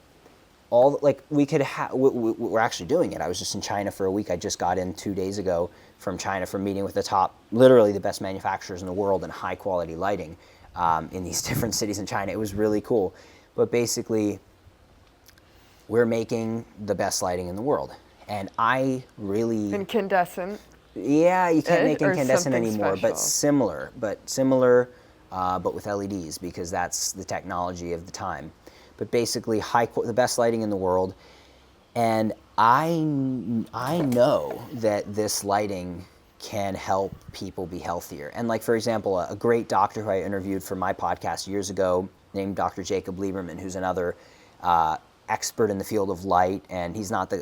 Speaker 1: all like we could we're actually doing it. I was just in China for a week. I just got in 2 days ago from China from meeting with the top, literally the best manufacturers in the world in high quality lighting in these different cities in China. It was really cool. But basically, we're making the best lighting in the world. And I really...
Speaker 2: Incandescent?
Speaker 1: Yeah, you can't make incandescent
Speaker 2: something
Speaker 1: anymore,
Speaker 2: special.
Speaker 1: but with LEDs, because that's the technology of the time. But basically, the best lighting in the world. And I know that this lighting can help people be healthier. And like, for example, a great doctor who I interviewed for my podcast years ago, named Dr. Jacob Lieberman, who's another expert in the field of light, and he's not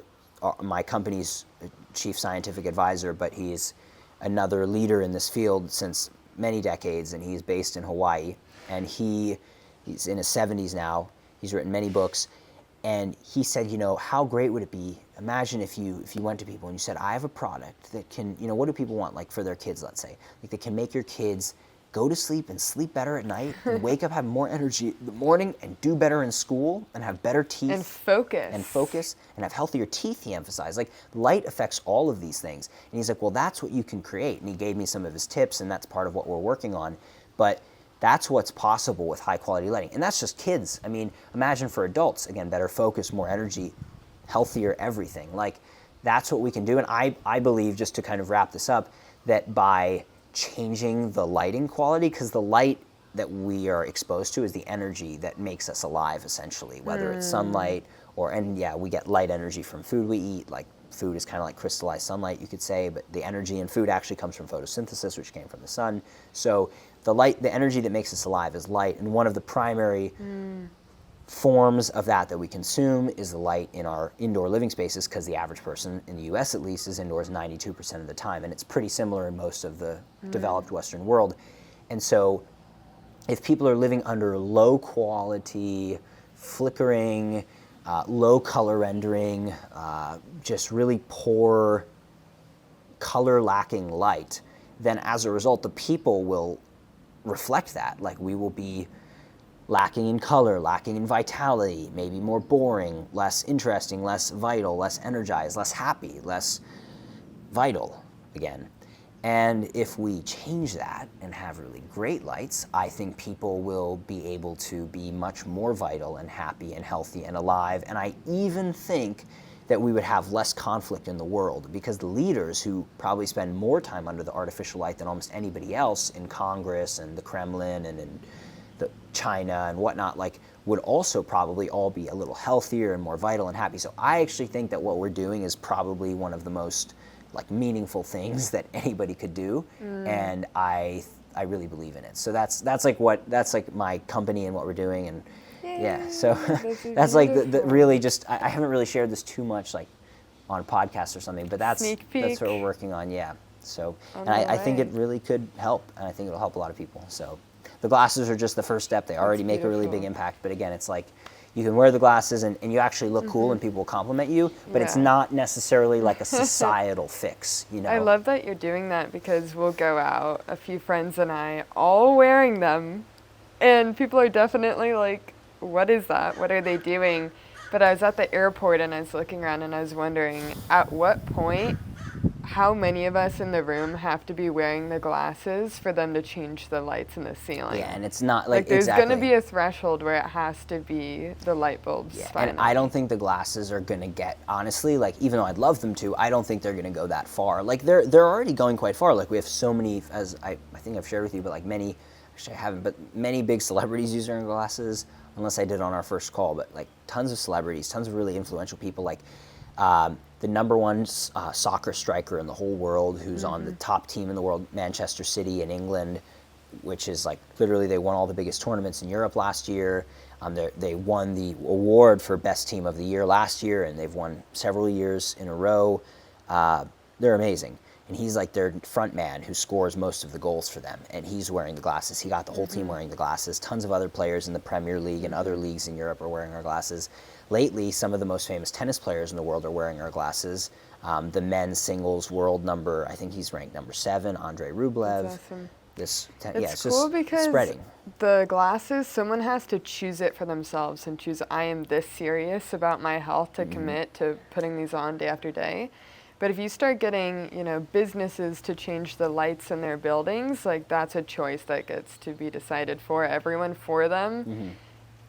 Speaker 1: my company's chief scientific advisor, but he's another leader in this field since many decades, and he's based in Hawaii, and he's in his 70s now. He's written many books, and he said, how great would it be? Imagine if you went to people and you said, I have a product that can, what do people want, like for their kids, let's say, like that can make your kids go to sleep and sleep better at night and wake up, have more energy in the morning and do better in school and have better teeth.
Speaker 2: And focus.
Speaker 1: And have healthier teeth, he emphasized. Like, light affects all of these things. And he's like, well, that's what you can create. And he gave me some of his tips, and that's part of what we're working on. But that's what's possible with high quality lighting. And that's just kids. I mean, imagine for adults, again, better focus, more energy, healthier everything. Like, that's what we can do. And I believe, just to kind of wrap this up, that by changing the lighting quality, because the light that we are exposed to is the energy that makes us alive, essentially, whether it's sunlight we get light energy from food we eat. Like, food is kind of like crystallized sunlight, you could say, but the energy in food actually comes from photosynthesis, which came from the sun. So the energy that makes us alive is light, and one of the primary forms of that we consume is the light in our indoor living spaces, because the average person in the US, at least, is indoors 92% of the time, and it's pretty similar in most of the developed Western world. And so if people are living under low quality, flickering, low color rendering, just really poor color lacking light, then as a result, the people will reflect that. Like, we will be lacking in color, lacking in vitality, maybe more boring, less interesting, less vital, less energized, less happy, less vital again. And if we change that and have really great lights, I think people will be able to be much more vital and happy and healthy and alive. And I even think that we would have less conflict in the world, because the leaders who probably spend more time under the artificial light than almost anybody else in Congress and the Kremlin and in China and whatnot, like, would also probably all be a little healthier and more vital and happy. So I actually think that what we're doing is probably one of the most like meaningful things that anybody could do, and I really believe in it. So that's like my company and what we're doing, and so that's like the really just I haven't really shared this too much like on podcasts or something, but that's what we're working on. So and I think it really could help, and I think it'll help a lot of people. So the glasses are just the first step. They already make a really big impact, but again, it's like you can wear the glasses and you actually look cool and people will compliment you, but it's not necessarily like a societal fix,
Speaker 2: I love that you're doing that, because we'll go out, a few friends and I, all wearing them, and people are definitely like, what is that? What are they doing? But I was at the airport and I was looking around and I was wondering, at what point, how many of us in the room have to be wearing the glasses for them to change the lights in the ceiling?
Speaker 1: Yeah, and it's not like
Speaker 2: there's going to be a threshold where it has to be the light bulbs.
Speaker 1: Yeah, and I don't think the glasses are going to get, honestly, like, even though I'd love them to, I don't think they're going to go that far. Like, they're already going quite far. Like, we have so many, as I think I've shared with you, but like many, actually I haven't, but many big celebrities use their glasses, unless I did on our first call, but like tons of celebrities, tons of really influential people, like the number one soccer striker in the whole world, who's on the top team in the world, Manchester City in England, which is like literally they won all the biggest tournaments in Europe last year. They won the award for best team of the year last year, and they've won several years in a row. They're amazing. And he's like their front man who scores most of the goals for them, and he's wearing the glasses. He got the whole team wearing the glasses. Tons of other players in the Premier League and other leagues in Europe are wearing our glasses. Lately, some of the most famous tennis players in the world are wearing our glasses. The men's singles world number, I think he's ranked number 7, Andre Rublev.
Speaker 2: That's awesome. It's cool because
Speaker 1: spreading.
Speaker 2: the glasses, someone has to choose it for themselves and choose, I am this serious about my health to commit to putting these on day after day. But if you start getting, businesses to change the lights in their buildings, like that's a choice that gets to be decided for everyone for them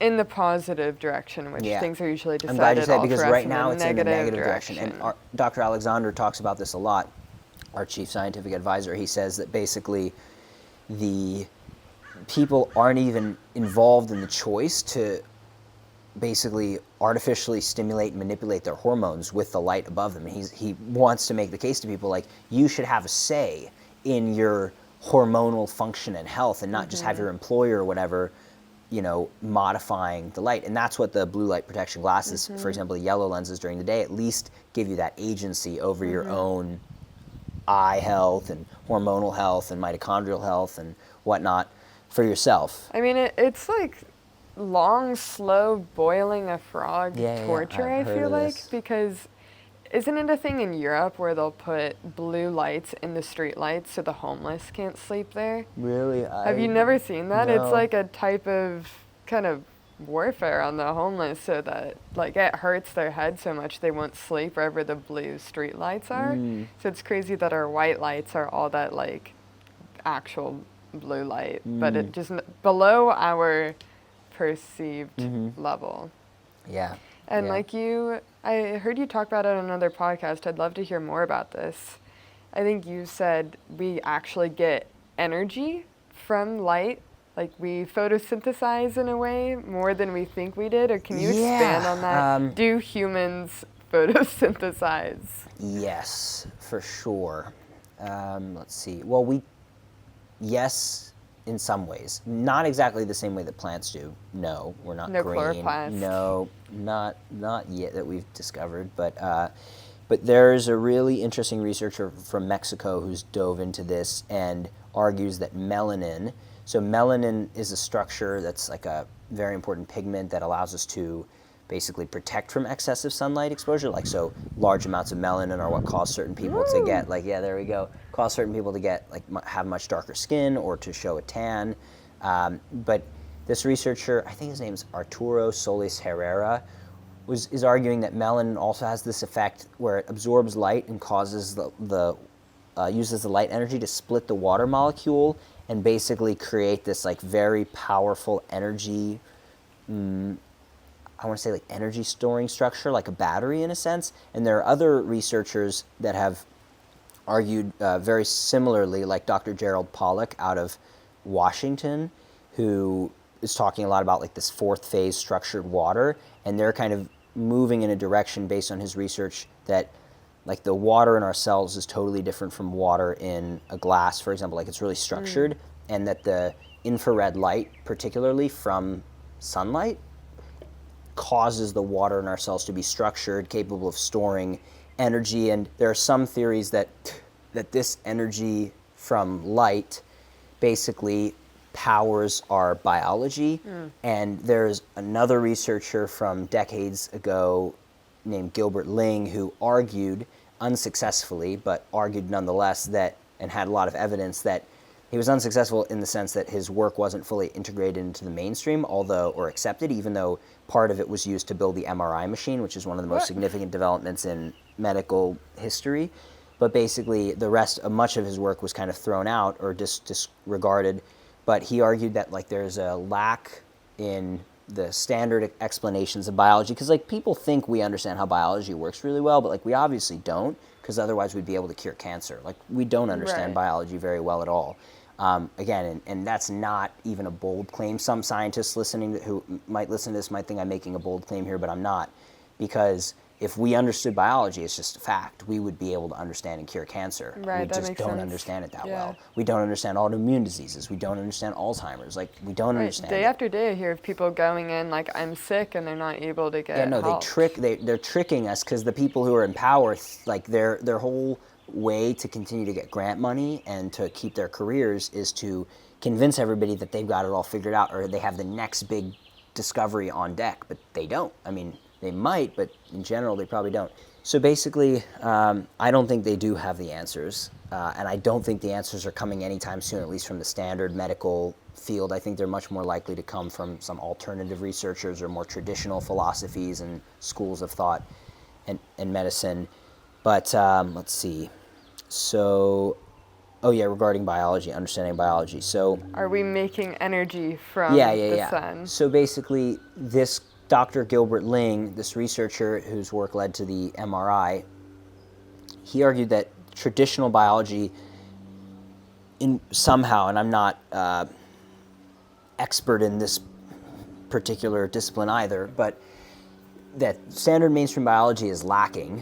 Speaker 2: in the positive direction, which things are usually decided.
Speaker 1: I'm glad you said,
Speaker 2: all
Speaker 1: because
Speaker 2: for us
Speaker 1: right now it's in the negative
Speaker 2: direction.
Speaker 1: And Dr. Alexander talks about this a lot, our chief scientific advisor. He says that basically the people aren't even involved in the choice to basically artificially stimulate and manipulate their hormones with the light above them. And he wants to make the case to people like, you should have a say in your hormonal function and health, and not just have your employer or whatever, modifying the light. And that's what the blue light protection glasses, for example, the yellow lenses during the day, at least give you that agency over your own eye health and hormonal health and mitochondrial health and whatnot for yourself.
Speaker 2: I mean, it's like long, slow boiling a frog torture, I feel like, because isn't it a thing in Europe where they'll put blue lights in the street lights so the homeless can't sleep there?
Speaker 1: Really?
Speaker 2: Have you never seen that?
Speaker 1: No.
Speaker 2: It's like a type of kind of warfare on the homeless, so that like it hurts their head so much they won't sleep wherever the blue street lights are. So it's crazy that our white lights are all that like actual blue light, but it just below our perceived level.
Speaker 1: Yeah.
Speaker 2: And I heard you talk about it on another podcast. I'd love to hear more about this. I think you said we actually get energy from light. Like we photosynthesize in a way more than we think we did. Or can you expand on that? Do humans photosynthesize?
Speaker 1: Yes, for sure. Let's see. Well, yes, in some ways. Not exactly the same way that plants do. No, we're not green.
Speaker 2: Chloroplast.
Speaker 1: No, not yet that we've discovered. But there's a really interesting researcher from Mexico who's dove into this and argues that melanin. So melanin is a structure that's like a very important pigment that allows us to basically protect from excessive sunlight exposure. Like, so large amounts of melanin are what cause certain people to get, there we go, cause certain people to get, have much darker skin or to show a tan. But this researcher, I think his name's Arturo Solis Herrera, is arguing that melanin also has this effect where it absorbs light and causes uses the light energy to split the water molecule and basically create this very powerful energy, I want to say energy storing structure, like a battery in a sense. And there are other researchers that have argued very similarly, like Dr. Gerald Pollack out of Washington, who is talking a lot about this fourth phase structured water. And they're kind of moving in a direction based on his research that the water in our cells is totally different from water in a glass, for example. It's really structured, and that the infrared light, particularly from sunlight, causes the water in our cells to be structured, capable of storing energy. And there are some theories that this energy from light basically powers our biology. And there's another researcher from decades ago named Gilbert Ling who argued unsuccessfully, but argued nonetheless and had a lot of evidence that he was unsuccessful in the sense that his work wasn't fully integrated into the mainstream, or accepted, even though part of it was used to build the MRI machine, which is one of the most significant developments in medical history. But basically, much of his work was kind of thrown out or disregarded. But he argued that there's a lack in the standard explanations of biology, because people think we understand how biology works really well, but we obviously don't, because otherwise we'd be able to cure cancer. We don't understand biology very well at all. Again, and that's not even a bold claim. Some scientists who might listen to this might think I'm making a bold claim here, but I'm not, because if we understood biology, it's just a fact, we would be able to understand and cure cancer.
Speaker 2: Right,
Speaker 1: we just don't understand it that well. We don't understand autoimmune diseases. We don't understand Alzheimer's. We don't understand
Speaker 2: Day
Speaker 1: it.
Speaker 2: after day, I hear of people going in I'm sick, and they're not able to get help.
Speaker 1: They're tricking us, because the people who are in power, their whole way to continue to get grant money and to keep their careers is to convince everybody that they've got it all figured out, or they have the next big discovery on deck, but they don't. I mean, they might, but in general, they probably don't. So basically, I don't think they do have the answers, and I don't think the answers are coming anytime soon, at least from the standard medical field. I think they're much more likely to come from some alternative researchers or more traditional philosophies and schools of thought and medicine. But let's see. So, oh yeah, regarding biology, understanding biology. So,
Speaker 2: are we making energy from the sun?
Speaker 1: So basically, this Dr. Gilbert Ling, this researcher whose work led to the MRI, he argued that traditional biology, in somehow, and I'm not expert in this particular discipline either, but that standard mainstream biology is lacking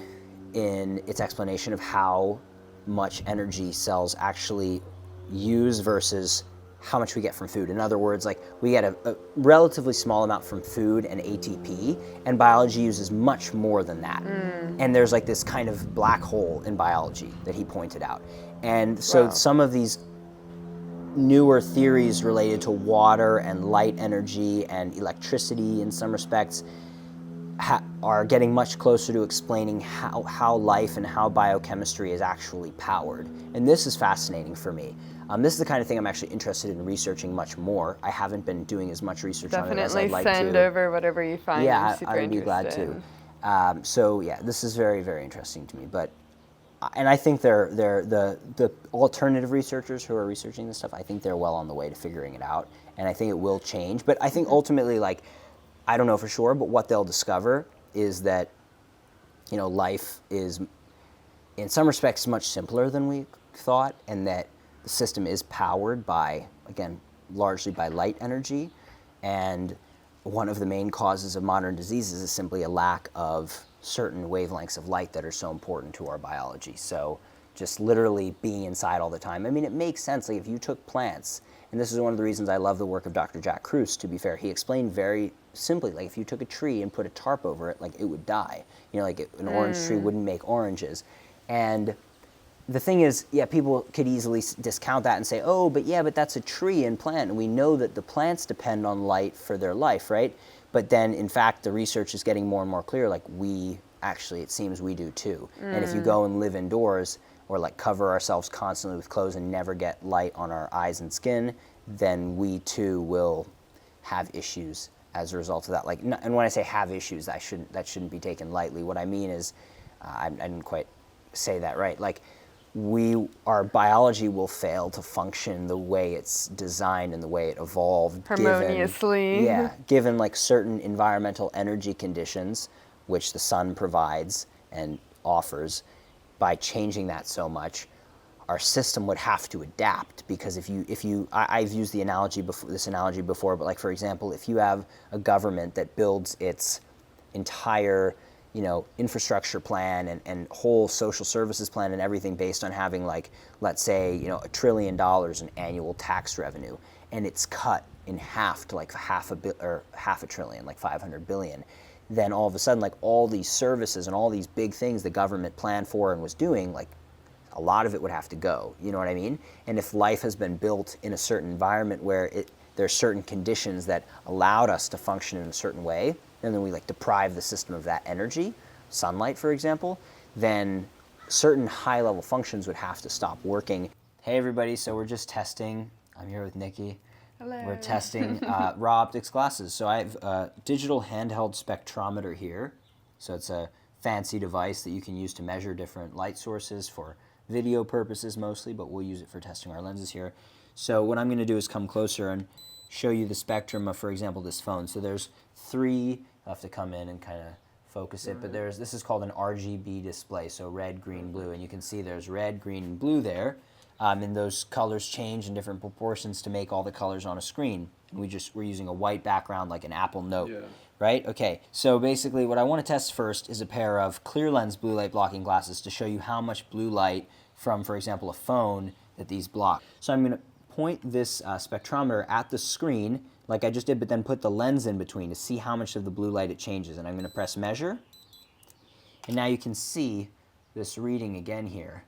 Speaker 1: in its explanation of how much energy cells actually use versus how much we get from food. In other words, like we get a relatively small amount from food and ATP, and biology uses much more than that. And there's like this kind of black hole in biology that he pointed out. And so some of these newer theories related to water and light energy and electricity in some respects are getting much closer to explaining how life and how biochemistry is actually powered. And this is fascinating for me. This is the kind of thing I'm actually interested in researching much more. I haven't been doing as much research on it as I'd like to.
Speaker 2: Definitely send over whatever you find.
Speaker 1: Yeah,
Speaker 2: super
Speaker 1: I would be glad to. So yeah, this is very, very interesting to me. But and I think the alternative researchers who are researching this stuff, I think they're well on the way to figuring it out, and I think it will change. But I think ultimately, like, I don't know for sure, but what they'll discover is that, you know, life is, in some respects, much simpler than we thought, and that the system is powered by, again, largely by light energy, and one of the main causes of modern diseases is simply a lack of certain wavelengths of light that are so important to our biology. So just literally being inside all the time. I mean, it makes sense. Like if you took plants, and this is one of the reasons I love the work of Dr. Jack Kruse, to be fair. He explained very simply, like if you took a tree and put a tarp over it, like it would die. You know, like an orange tree wouldn't make oranges. And the thing is, yeah, people could easily discount that and say, oh, but that's a tree and plant. And we know that the plants depend on light for their life, right? But then, in fact, the research is getting more and more clear, like it seems we do too. And if you go and live indoors or like cover ourselves constantly with clothes and never get light on our eyes and skin, then we too will have issues as a result of that. Like, and when I say have issues, that shouldn't be taken lightly. What I mean is, I didn't quite say that right. Like, our biology will fail to function the way it's designed and the way it evolved
Speaker 2: harmoniously.
Speaker 1: Given like certain environmental energy conditions, which the sun provides and offers. By changing that so much, our system would have to adapt, because I've used this analogy before, but like for example, if you have a government that builds its entire infrastructure plan and whole social services plan and everything based on having, like, let's say, $1 trillion in annual tax revenue, and it's cut in half to like half a trillion, like 500 billion, then all of a sudden, like, all these services and all these big things the government planned for and was doing, like, a lot of it would have to go. You know what I mean? And if life has been built in a certain environment where there's certain conditions that allowed us to function in a certain way, and then we like deprive the system of that energy, sunlight for example, then certain high-level functions would have to stop working. Hey everybody, so we're just testing. I'm here with Nikki.
Speaker 2: Hello.
Speaker 1: We're testing raw optics glasses. So I have a digital handheld spectrometer here. So it's a fancy device that you can use to measure different light sources for video purposes mostly, but we'll use it for testing our lenses here. So what I'm going to do is come closer and show you the spectrum of, for example, this phone. So there's three. I'll have to come in and kind of focus it, but this is called an RGB display, so red, green, blue, and you can see there's red, green, and blue there, and those colors change in different proportions to make all the colors on a screen. And we're using a white background like an Apple Note, right? Okay, so basically what I want to test first is a pair of clear lens blue light blocking glasses to show you how much blue light from, for example, a phone that these block. So I'm going to point this spectrometer at the screen like I just did, but then put the lens in between to see how much of the blue light it changes. And I'm going to press measure. And now you can see this reading again here.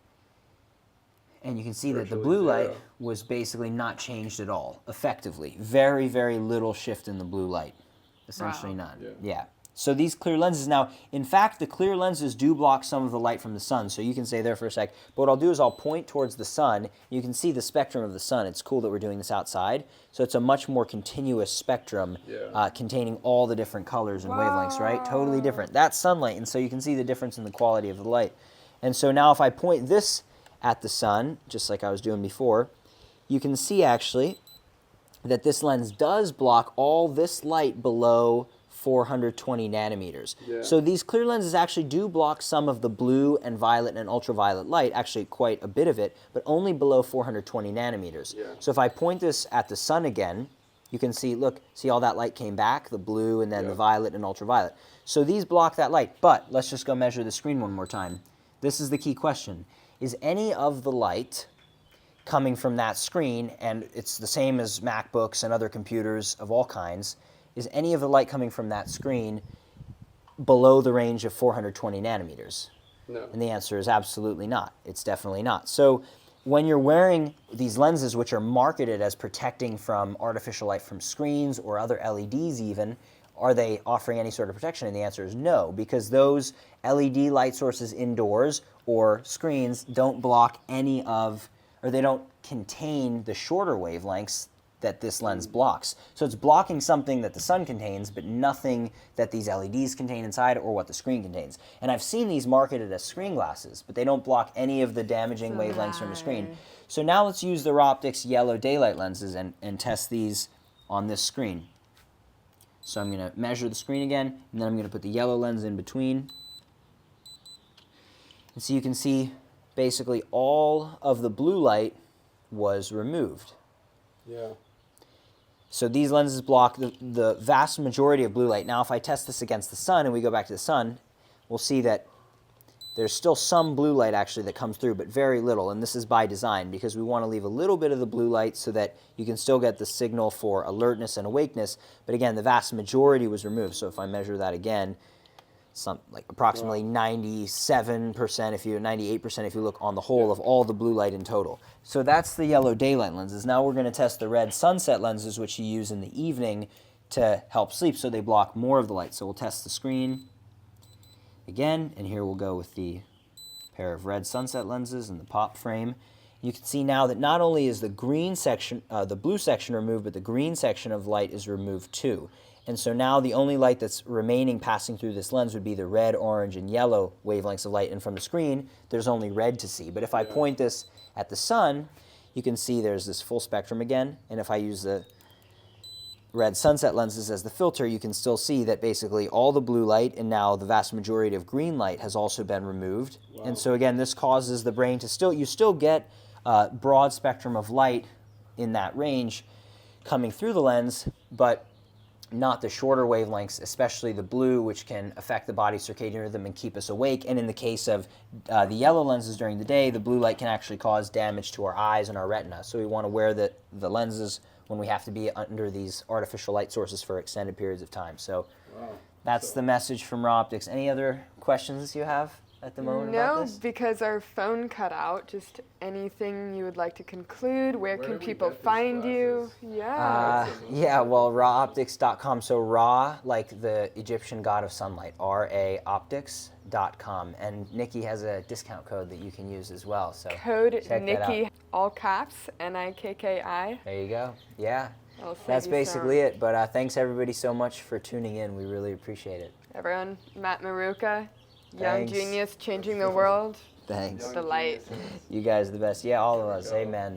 Speaker 1: And you can see that the blue light was basically not changed at all, effectively. Very, very little shift in the blue light. Essentially none. Yeah. So these clear lenses, now, in fact, the clear lenses do block some of the light from the sun, so you can stay there for a sec. But what I'll do is I'll point towards the sun. You can see the spectrum of the sun. It's cool that we're doing this outside. So it's a much more continuous spectrum containing all the different colors and wavelengths, right? Totally different. That's sunlight, and so you can see the difference in the quality of the light. And so now if I point this at the sun, just like I was doing before, you can see actually that this lens does block all this light below 420 nanometers. Yeah. So these clear lenses actually do block some of the blue and violet and ultraviolet light, actually quite a bit of it, but only below 420 nanometers. Yeah. So if I point this at the sun again, you can see, look, see all that light came back, the blue and then the violet and ultraviolet. So these block that light, but let's just go measure the screen one more time. This is the key question. Is any of the light coming from that screen, and it's the same as MacBooks and other computers of all kinds, is any of the light coming from that screen below the range of 420 nanometers? No. And the answer is absolutely not. It's definitely not. So when you're wearing these lenses, which are marketed as protecting from artificial light from screens or other LEDs even, are they offering any sort of protection? And the answer is no, because those LED light sources indoors or screens don't block any of, or they don't contain the shorter wavelengths that this lens blocks. So it's blocking something that the sun contains, but nothing that these LEDs contain inside or what the screen contains. And I've seen these marketed as screen glasses, but they don't block any of the damaging wavelengths from the screen. So now let's use the Raw Optics yellow daylight lenses and test these on this screen. So I'm going to measure the screen again, and then I'm going to put the yellow lens in between. And so you can see basically all of the blue light was removed. Yeah. So these lenses block the vast majority of blue light. Now if I test this against the sun and we go back to the sun, we'll see that there's still some blue light actually that comes through, but very little. And this is by design because we want to leave a little bit of the blue light so that you can still get the signal for alertness and awakeness. But again, the vast majority was removed. So if I measure that again, like approximately 97%, 98% if you look on the whole of all the blue light in total. So that's the yellow daylight lenses. Now we're going to test the red sunset lenses, which you use in the evening to help sleep, so they block more of the light. So we'll test the screen again, and here we'll go with the pair of red sunset lenses and the pop frame. You can see now that not only is the green section, the blue section removed, but the green section of light is removed too. And so now the only light that's remaining passing through this lens would be the red, orange, and yellow wavelengths of light. And from the screen, there's only red to see. But if I point this at the sun, you can see there's this full spectrum again. And if I use the red sunset lenses as the filter, you can still see that basically all the blue light and now the vast majority of green light has also been removed. Wow. And so again, this causes the brain to you still get a broad spectrum of light in that range coming through the lens, but not the shorter wavelengths, especially the blue, which can affect the body's circadian rhythm and keep us awake. And in the case of the yellow lenses during the day, the blue light can actually cause damage to our eyes and our retina. So we want to wear the lenses when we have to be under these artificial light sources for extended periods of time. So that's the message from Raw Optics. Any other questions you have at the moment about this?
Speaker 2: No, because our phone cut out. Just anything you would like to conclude? Where can people find you?
Speaker 1: Yeah, well, rawoptics.com. So Ra, like the Egyptian god of sunlight, raoptics.com. And Nikki has a discount code that you can use as well. So
Speaker 2: code Nikki, all caps, Nikki.
Speaker 1: There you go. Yeah. That's basically it. But thanks everybody so much for tuning in. We really appreciate it.
Speaker 2: Everyone, Matt Maruca.
Speaker 1: Thanks.
Speaker 2: Young genius changing the world.
Speaker 1: Thanks.
Speaker 2: The light.
Speaker 1: You guys are the best. Yeah, all of us. Amen.